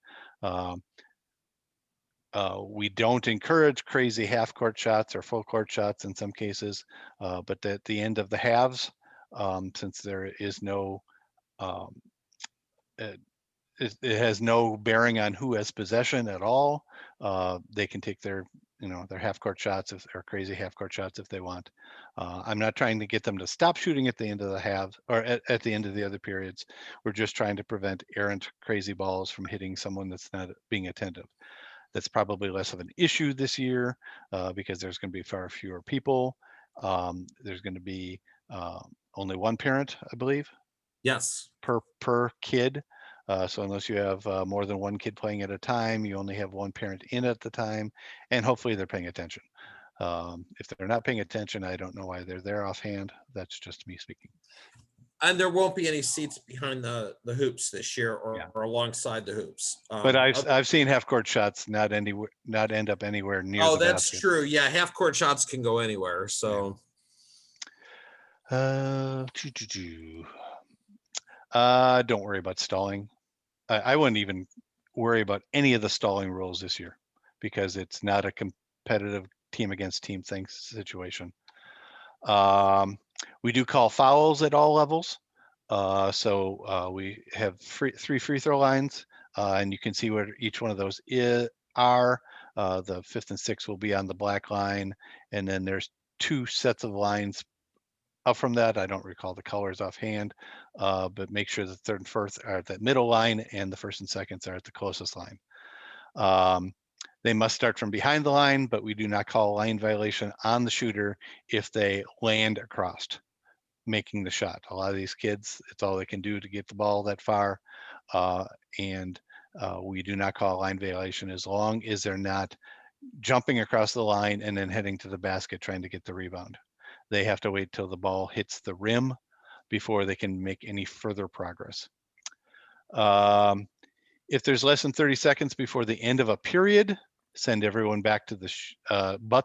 Speaker 1: We don't encourage crazy half court shots or full court shots in some cases, but at the end of the halves, since there is no, it has no bearing on who has possession at all, they can take their half court shots or crazy half court shots if they want. I'm not trying to get them to stop shooting at the end of the halves or at the end of the other periods. We're just trying to prevent errant crazy balls from hitting someone that's not being attentive. That's probably less of an issue this year because there's going to be far fewer people. There's going to be only one parent, I believe.
Speaker 2: Yes.
Speaker 1: Per kid. So unless you have more than one kid playing at a time, you only have one parent in at the time, and hopefully they're paying attention. If they're not paying attention, I don't know why they're there offhand. That's just me speaking.
Speaker 2: And there won't be any seats behind the hoops this year or,
Speaker 1: Yeah.
Speaker 2: or alongside the hoops.
Speaker 1: But I've seen half court shots not end up anywhere near the
Speaker 2: that's
Speaker 1: basket.
Speaker 2: true. Yeah, half court shots can go anywhere. So
Speaker 1: don't worry about stalling. I wouldn't even worry about any of the stalling rules this year because it's not a competitive team against team situation. We do call fouls at all levels. So we have three free throw lines, and you can see where each one of those are. The 5th and 6th will be on the black line, and then there's 2 sets of lines up from that. I don't recall the colors offhand, but make sure the 3rd and 4th are at that middle line, and the 1st and 2nds are at the closest line. They must start from behind the line, but we do not call a line violation on the shooter if they land across, making the shot. A lot of these kids, it's all they can do to get the ball that far, and we do not call a line violation as long as they're not jumping across the line and then heading to the basket trying to get the rebound. They have to wait till the ball hits the rim before they can make any further progress. If there's less than 30 seconds before the end of a period, send everyone back to the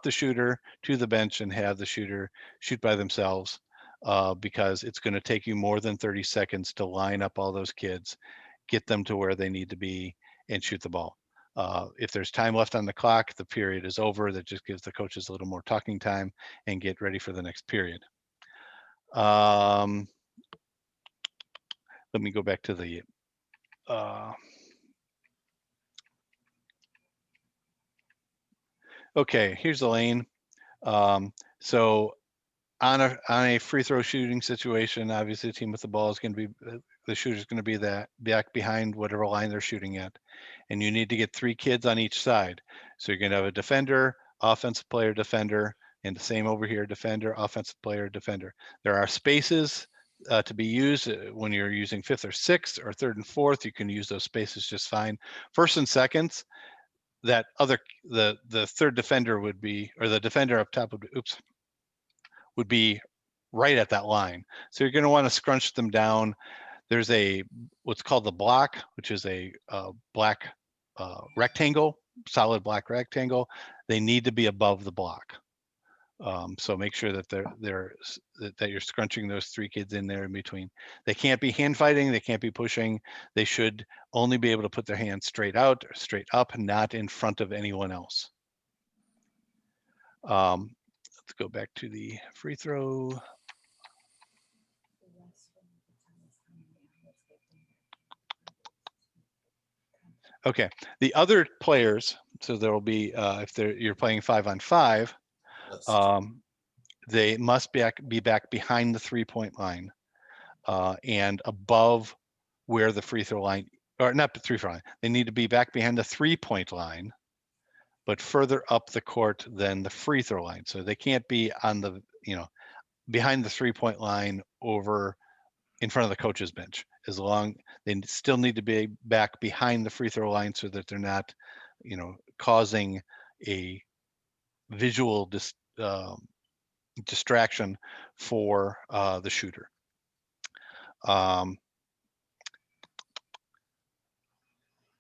Speaker 1: shooter to the bench and have the shooter shoot by themselves, because it's going to take you more than 30 seconds to line up all those kids, get them to where they need to be, and shoot the ball. If there's time left on the clock, the period is over. That just gives the coaches a little more talking time and get ready for the next period. Let me go back to the okay, here's the lane. So on a free throw shooting situation, obviously the team with the ball is going to be, the shooter's going to be back behind whatever line they're shooting at. And you need to get 3 kids on each side. So you're going to have a defender, offensive player, defender, and the same over here, defender, offensive player, defender. There are spaces to be used when you're using 5th or 6th or 3rd and 4th. You can use those spaces just fine. 1st and 2nds, that other the 3rd defender would be, or the defender up top would be, would be right at that line. So you're going to want to scrunch them down. There's a what's called the block, which is a black rectangle, solid black rectangle. They need to be above the block. So make sure that that you're scrunching those 3 kids in there in between. They can't be hand fighting. They can't be pushing. They should only be able to put their hands straight out or straight up, not in front of anyone else. Let's go back to the free throw. Okay, the other players, so there will be, if you're playing 5-on-5, they must be back behind the 3-point line and above where the free throw line, or not the free throw line, they need to be back behind the 3-point line, but further up the court than the free throw line. So they can't be on the, behind the 3-point line over in front of the coach's bench. As long, they still need to be back behind the free throw line so that they're not, causing a visual distraction for the shooter. On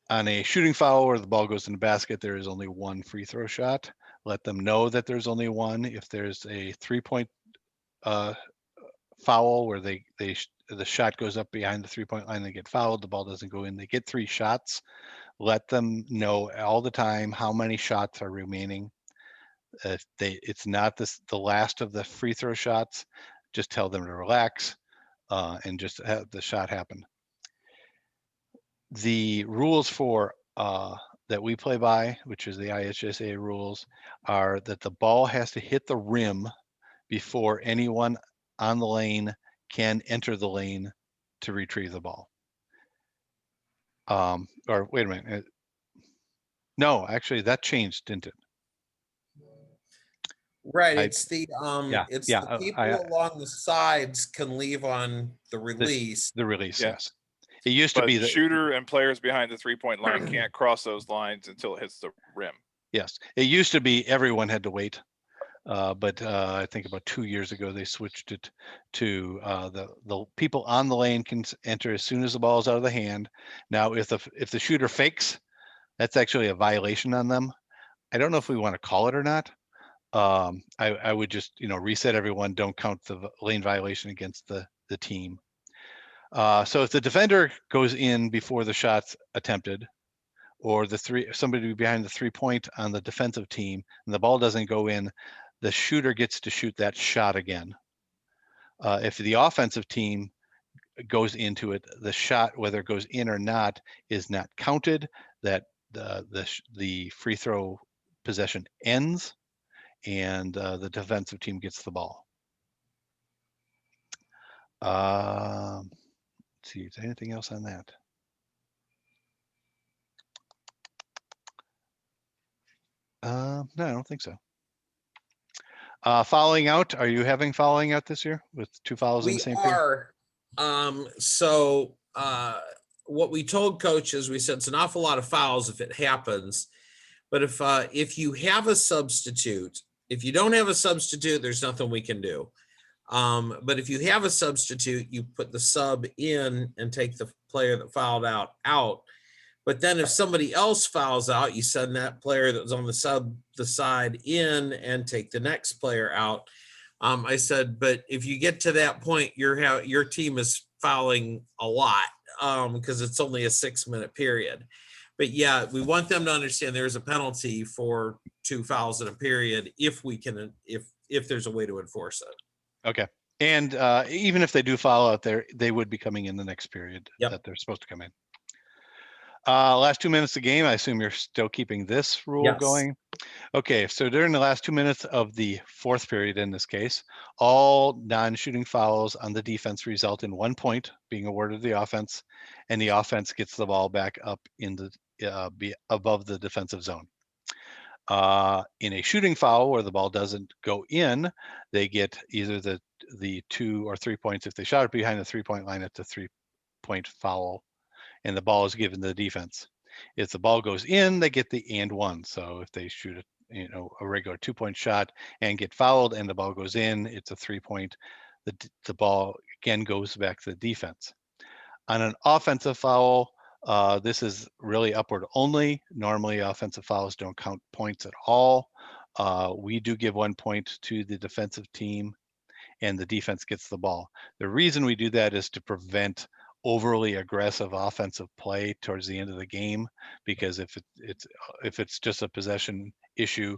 Speaker 1: a shooting foul where the ball goes in the basket, there is only 1 free throw shot. Let them know that there's only 1. If there's a 3-point foul where the shot goes up behind the 3-point line, they get fouled, the ball doesn't go in, they get 3 shots. Let them know all the time how many shots are remaining. If it's not the last of the free throw shots, just tell them to relax and just have the shot happen. The rules for that we play by, which is the IHSA rules, are that the ball has to hit the rim before anyone on the lane can enter the lane to retrieve the ball. Or wait a minute. No, actually that changed, didn't it?
Speaker 2: Right, it's the
Speaker 1: yeah,
Speaker 2: the people along the sides can leave on the release.
Speaker 1: The release,
Speaker 3: Yeah.
Speaker 1: yes. It used to be
Speaker 3: the
Speaker 1: the
Speaker 3: shooter and players behind the 3-point line can't cross those lines until it hits the rim.
Speaker 1: Yes, it used to be everyone had to wait, but I think about 2 years ago they switched it to the people on the lane can enter as soon as the ball is out of the hand. Now, if the shooter fakes, that's actually a violation on them. I don't know if we want to call it or not. I would just reset everyone. Don't count the lane violation against the team. So if the defender goes in before the shot's attempted, or somebody behind the 3-point on the defensive team, and the ball doesn't go in, the shooter gets to shoot that shot again. If the offensive team goes into it, the shot, whether it goes in or not, is not counted. That the free throw possession ends, and the defensive team gets the ball. Let's see, is there anything else on that? No, I don't think so. Fouling out, are you having fouling out this year with 2 fouls in the same period?
Speaker 2: We are. So what we told coaches, we said it's an awful lot of fouls if it happens. But if you have a substitute, if you don't have a substitute, there's nothing we can do. But if you have a substitute, you put the sub in and take the player that fouled out. But then if somebody else fouls out, you send that player that was on the side in and take the next player out. I said, but if you get to that point, your team is fouling a lot because it's only a 6-minute period. But yeah, we want them to understand there's a penalty for 2 fouls in a period if there's a way to enforce it.
Speaker 1: Okay. And even if they do foul out there, they would be coming in the next period that they're supposed to come in. Last 2 minutes of the game, I assume you're still keeping this rule going. Okay, so during the last 2 minutes of the 4th period, in this case, all non-shooting fouls on the defense result in 1 point being awarded to the offense, and the offense gets the ball back up in the above the defensive zone. In a shooting foul where the ball doesn't go in, they get either the the 2 or 3 points. If they shot it behind the 3-point line, it's a 3-point foul, and the ball is given to the defense. If the ball goes in, they get the and one. So if they shoot a regular 2-point shot and get fouled and the ball goes in, it's a 3-point. The ball again goes back to the defense. On an offensive foul, this is really upward only. Normally offensive fouls don't count points at all. We do give 1 point to the defensive team and the defense gets the ball. The reason we do that is to prevent overly aggressive offensive play towards the end of the game, because if it's just a possession issue,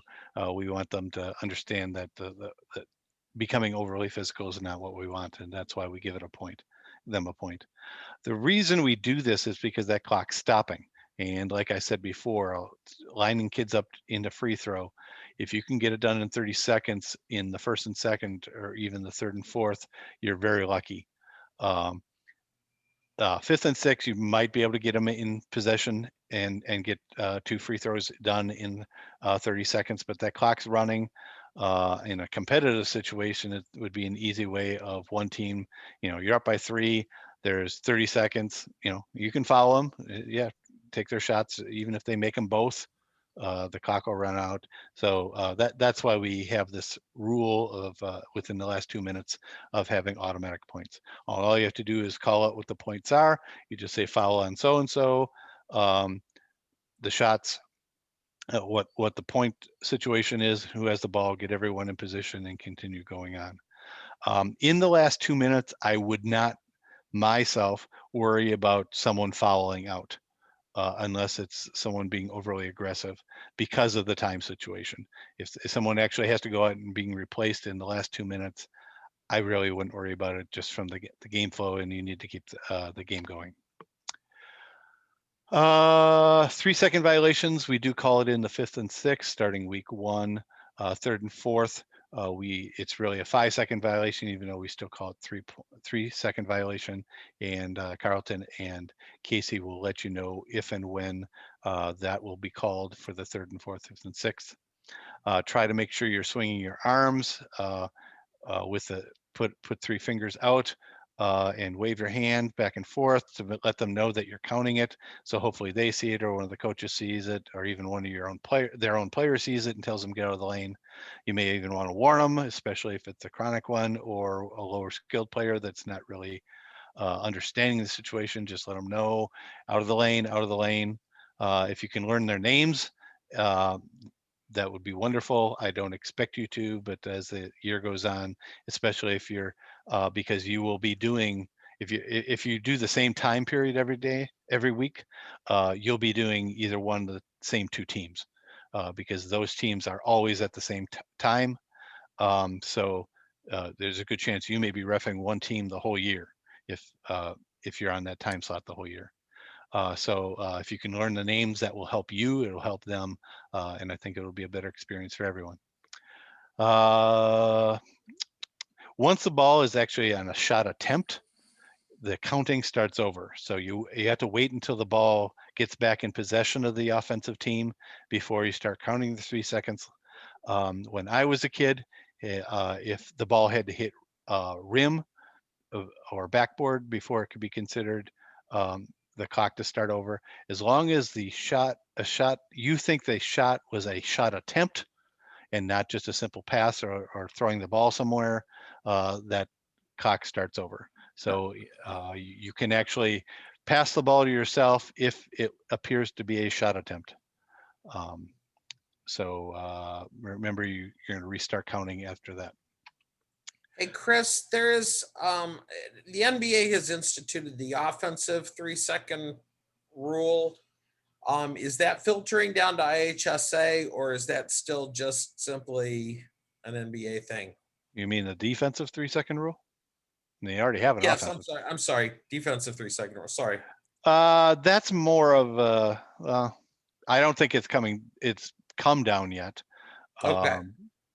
Speaker 1: we want them to understand that that becoming overly physical is not what we want, and that's why we give it a point. The reason we do this is because that clock's stopping. And like I said before, lining kids up into free throw, if you can get it done in 30 seconds in the first and second, or even the third and fourth, you're very lucky. Fifth and sixth, you might be able to get them in possession and get 2 free throws done in 30 seconds, but that clock's running. In a competitive situation, it would be an easy way of one team, you're up by 3, there's 30 seconds, you can foul them. Yeah, take their shots, even if they make them both, the clock will run out. So that's why we have this rule of within the last 2 minutes of having automatic points. All you have to do is call out what the points are. You just say foul on so-and-so, the shots, what the point situation is, who has the ball, get everyone in position and continue going on. In the last 2 minutes, I would not myself worry about someone fouling out. Unless it's someone being overly aggressive because of the time situation. If someone actually has to go out and being replaced in the last 2 minutes, I really wouldn't worry about it, just from the game flow, and you need to keep the game going. 3-second violations, we do call it in the 5th and 6th, starting week 1, 3rd and 4th. It's really a 5-second violation, even though we still call it 3-second violation. And Carlton and Casey will let you know if and when that will be called for the 3rd and 4th, 5th and 6th. Try to make sure you're swinging your arms with the put 3 fingers out. And wave your hand back and forth to let them know that you're counting it. So hopefully they see it, or one of the coaches sees it, or even one of their own player sees it and tells them get out of the lane. You may even want to warn them, especially if it's a chronic one or a lower skilled player that's not really understanding the situation. Just let them know, out of the lane, out of the lane. If you can learn their names, that would be wonderful. I don't expect you to, but as the year goes on, especially if you're because you will be doing, if you do the same time period every week, you'll be doing either one of the same 2 teams, because those teams are always at the same time. So there's a good chance you may be reffing one team the whole year if you're on that time slot the whole year. So if you can learn the names, that will help you, it'll help them, and I think it'll be a better experience for everyone. Once the ball is actually on a shot attempt, the counting starts over. So you have to wait until the ball gets back in possession of the offensive team before you start counting the 3 seconds. When I was a kid, if the ball had to hit rim or backboard before it could be considered the clock to start over, as long as the shot you think the shot was a shot attempt and not just a simple pass or throwing the ball somewhere, that clock starts over. So you can actually pass the ball to yourself if it appears to be a shot attempt. So remember, you're going to restart counting after that.
Speaker 2: Hey, Chris, there is the NBA has instituted the offensive 3-second rule. Is that filtering down to IHSA, or is that still just simply an NBA thing?
Speaker 1: You mean the defensive 3-second rule? They already have an
Speaker 2: Yes,
Speaker 1: offensive.
Speaker 2: I'm sorry. Defensive 3-second rule. Sorry.
Speaker 1: That's more of I don't think it's come down yet.
Speaker 2: Okay.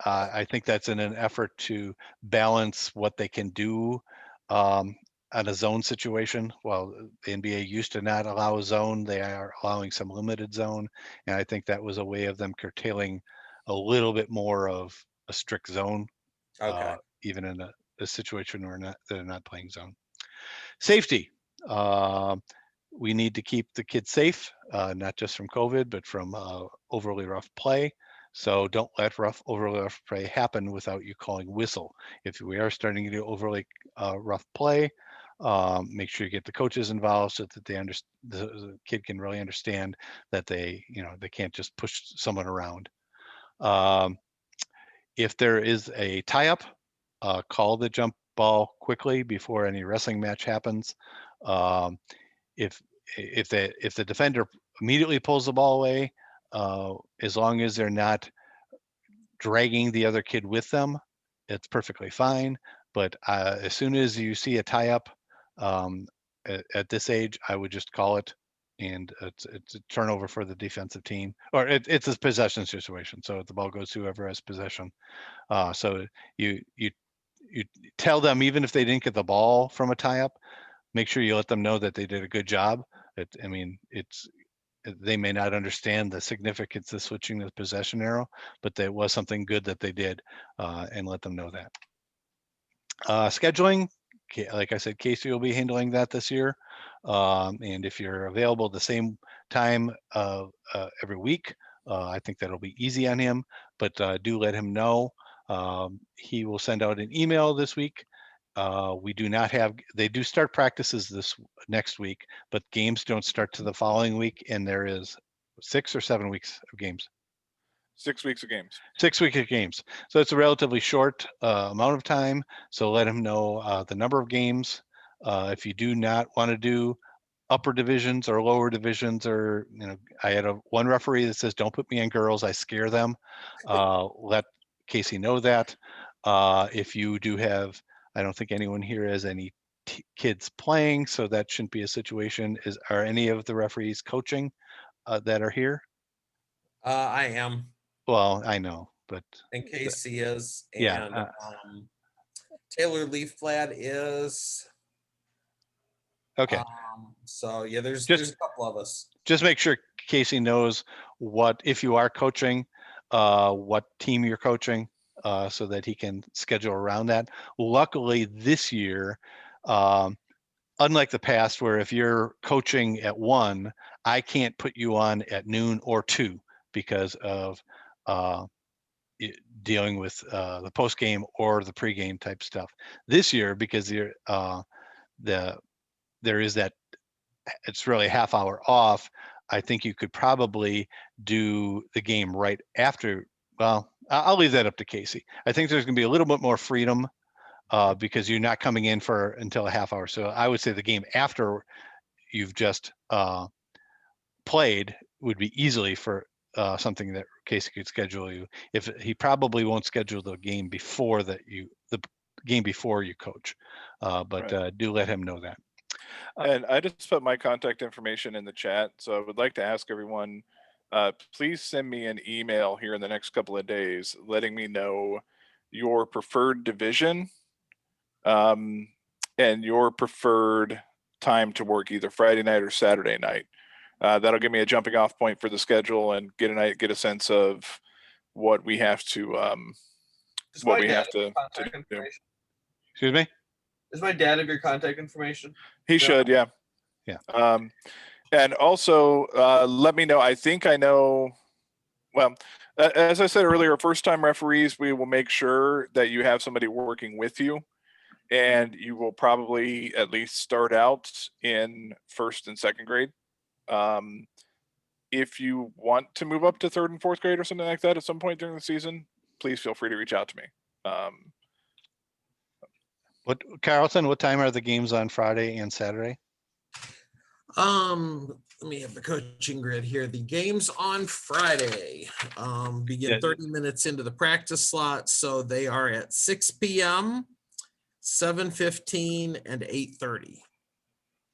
Speaker 1: I think that's in an effort to balance what they can do on a zone situation. Well, the NBA used to not allow a zone. They are allowing some limited zone. And I think that was a way of them curtailing a little bit more of a strict zone,
Speaker 2: Okay.
Speaker 1: even a situation where they're not playing zone. Safety. We need to keep the kids safe, not just from COVID, but from overly rough play. So don't let overly rough play happen without you calling whistle. If we are starting to do overly rough play, make sure you get the coaches involved so that the kid can really understand that they can't just push someone around. If there is a tie-up, call the jump ball quickly before any wrestling match happens. If the defender immediately pulls the ball away, as long as they're not dragging the other kid with them, it's perfectly fine. But as soon as you see a tie-up at this age, I would just call it, and it's a turnover for the defensive team, or it's a possession situation. So the ball goes to whoever has possession. So you tell them, even if they didn't get the ball from a tie-up, make sure you let them know that they did a good job. They may not understand the significance of switching the possession arrow, but there was something good that they did, and let them know that. Scheduling, like I said, Casey will be handling that this year. And if you're available the same time every week, I think that'll be easy on him, but do let him know. He will send out an email this week. They do start practices this next week, but games don't start to the following week, and there is 6 or 7 weeks of games.
Speaker 3: 6 weeks of games.
Speaker 1: 6 weeks of games. So it's a relatively short amount of time. So let him know the number of games. If you do not want to do upper divisions or lower divisions, or I had one referee that says, "Don't put me in girls, I scare them." Let Casey know that. If you do have, I don't think anyone here has any kids playing, so that shouldn't be a situation. Are any of the referees coaching that are here?
Speaker 2: I am,
Speaker 1: Well, I know, but
Speaker 2: and Casey is,
Speaker 1: yeah,
Speaker 2: and Taylor Leafblad is.
Speaker 1: okay.
Speaker 2: So yeah, there's
Speaker 1: Just-
Speaker 2: a couple of us.
Speaker 1: Just make sure Casey knows if you are coaching, what team you're coaching, so that he can schedule around that. Luckily this year, unlike the past where if you're coaching at 1, I can't put you on at noon or 2 because of dealing with the post game or the pregame type stuff. This year, because there is that, it's really a half hour off. I think you could probably do the game right after. Well, I'll leave that up to Casey. I think there's going to be a little bit more freedom because you're not coming in until a half hour. So I would say the game after you've just played would be easily for something that Casey could schedule you. If he probably won't schedule the game before the game before you coach, but
Speaker 3: Right.
Speaker 1: Do let him know that.
Speaker 3: And I just put my contact information in the chat. So I would like to ask everyone, please send me an email here in the next couple of days, letting me know your preferred division, and your preferred time to work, either Friday night or Saturday night. That'll give me a jumping off point for the schedule and get a sense of what we have to
Speaker 4: Does
Speaker 3: what
Speaker 4: my
Speaker 3: we
Speaker 4: dad
Speaker 3: have to
Speaker 4: contact
Speaker 3: do.
Speaker 4: information?
Speaker 1: Excuse me?
Speaker 4: Does my dad have your contact information?
Speaker 3: He should, yeah.
Speaker 1: Yeah.
Speaker 3: And also, let me know. I think I know. Well, as I said earlier, first-time referees, we will make sure that you have somebody working with you, and you will probably at least start out in 1st and 2nd grade. If you want to move up to 3rd and 4th grade or something like that at some point during the season, please feel free to reach out to me.
Speaker 1: Carlton, what time are the games on Friday and Saturday?
Speaker 2: Let me have the coaching grid here. The games on Friday begin
Speaker 1: Yeah.
Speaker 2: 30 minutes into the practice slot, so they are at 6 p.m., 7:15, and 8:30.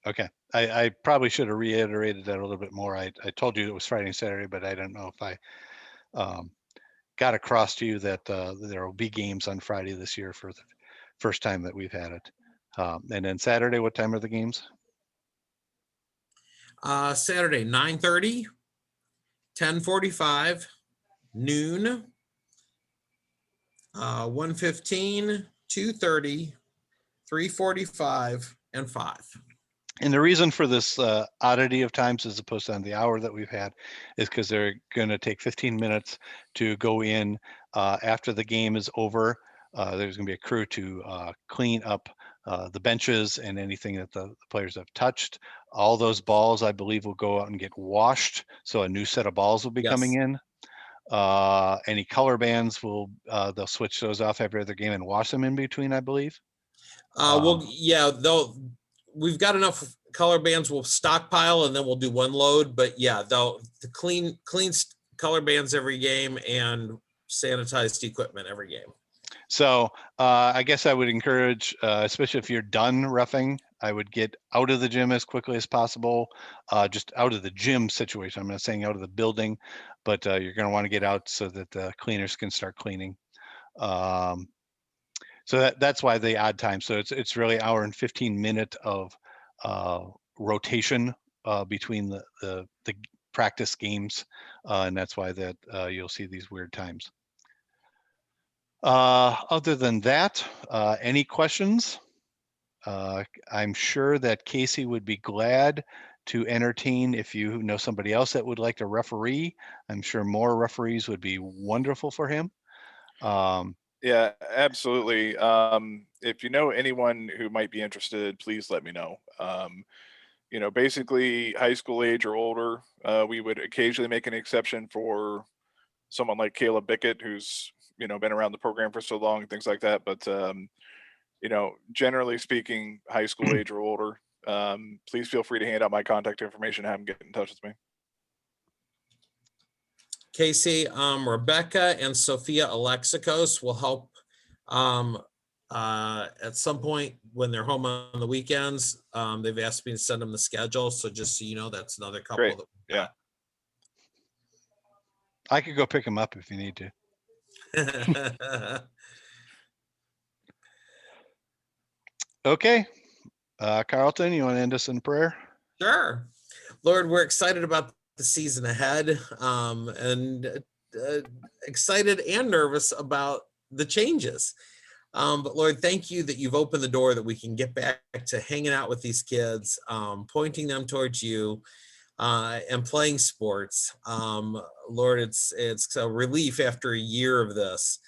Speaker 1: Okay. I probably should have reiterated that a little bit more. I told you it was Friday and Saturday, but I don't know if I got across to you that there will be games on Friday this year for the first time that we've had it. And then Saturday, what time are the games?
Speaker 2: Saturday, 9:30, 10:45, noon, 1:15, 2:30, 3:45, and 5.
Speaker 1: And the reason for this oddity of times as opposed to on the hour that we've had is because they're going to take 15 minutes to go in after the game is over. There's going to be a crew to clean up the benches and anything that the players have touched. All those balls, I believe, will go out and get washed. So a new set of balls will be coming in. Any color bands they'll switch those off every other game and wash them in between, I believe.
Speaker 2: We've got enough color bands. We'll stockpile and then we'll do one load. But yeah, they'll clean color bands every game and sanitized equipment every game.
Speaker 1: So I guess I would encourage, especially if you're done roughing, I would get out of the gym as quickly as possible, just out of the gym situation. I'm not saying out of the building, but you're going to want to get out so that the cleaners can start cleaning. So that's why the odd time. So it's really hour and 15 minute of rotation between the practice games, and that's why that you'll see these weird times. Other than that, any questions? I'm sure that Casey would be glad to entertain if you know somebody else that would like to referee. I'm sure more referees would be wonderful for him.
Speaker 3: Yeah, absolutely. If you know anyone who might be interested, please let me know. Basically high school age or older, we would occasionally make an exception for someone like Caleb Bickett, who's, been around the program for so long, things like that. But, generally speaking, high school age or older, please feel free to hand out my contact information, have them get in touch with me.
Speaker 2: Casey, Rebecca and Sophia Alexikos will help at some point when they're home on the weekends. They've asked me to send them the schedule. So just so you know, that's another couple.
Speaker 3: Great.
Speaker 2: That
Speaker 3: Yeah.
Speaker 1: I could go pick them up if you need to. Okay. Carlton, you want to end us in prayer?
Speaker 2: Sure. Lord, we're excited about the season ahead, and excited and nervous about the changes. But Lord, thank you that you've opened the door that we can get back to hanging out with these kids, pointing them towards you, and playing sports. Lord, it's a relief after a year of this.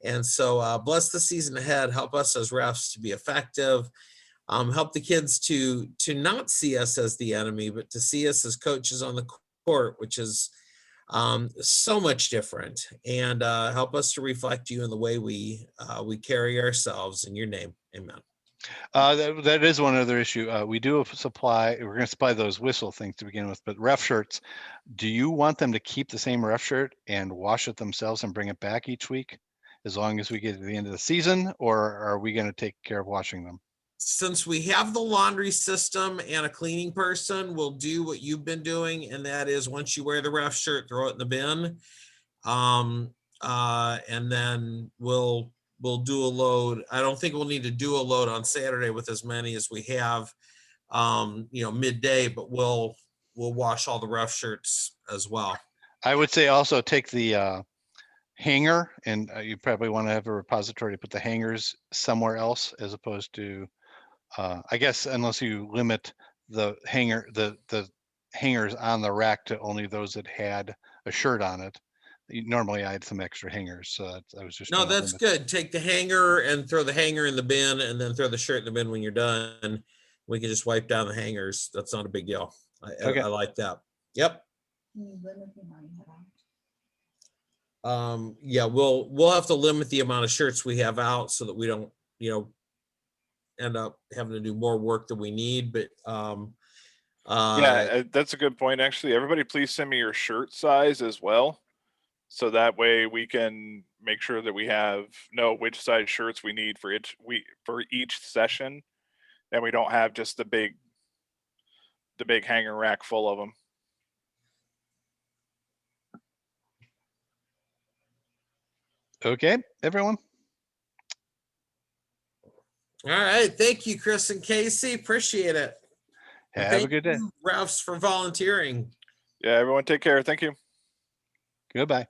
Speaker 2: And so bless the season ahead. Help us as refs to be effective. Help the kids to not see us as the enemy, but to see us as coaches on the court, which is so much different. And help us to reflect you in the way we carry ourselves. In your name, amen.
Speaker 1: That is one other issue. We do supply, we're going to supply those whistle things to begin with, but ref shirts, do you want them to keep the same ref shirt and wash it themselves and bring it back each week as long as we get to the end of the season, or are we going to take care of washing them?
Speaker 2: Since we have the laundry system and a cleaning person, we'll do what you've been doing. And that is, once you wear the ref shirt, throw it in the bin. And then we'll do a load. I don't think we'll need to do a load on Saturday with as many as we have, midday, but we'll wash all the ref shirts as well.
Speaker 1: I would say also take the hanger, and you probably want to have a repository to put the hangers somewhere else as opposed to, I guess, unless you limit the hangers on the rack to only those that had a shirt on it. Normally I had some extra hangers, so I was just.
Speaker 2: No, that's good. Take the hanger and throw the hanger in the bin, and then throw the shirt in the bin when you're done. We can just wipe down the hangers. That's not a big deal. I like that. Yep. Yeah, we'll have to limit the amount of shirts we have out so that we don't, end up having to do more work than we need. But
Speaker 3: yeah, that's a good point. Actually, everybody, please send me your shirt size as well, so that way we can make sure that we know which size shirts we need for each session, and we don't have just the big hanger rack full of them.
Speaker 1: Okay, everyone.
Speaker 2: All right. Thank you, Chris and Casey. Appreciate it.
Speaker 1: Have a good day.
Speaker 2: Refs for volunteering.
Speaker 3: Yeah, everyone take care. Thank you.
Speaker 1: Goodbye.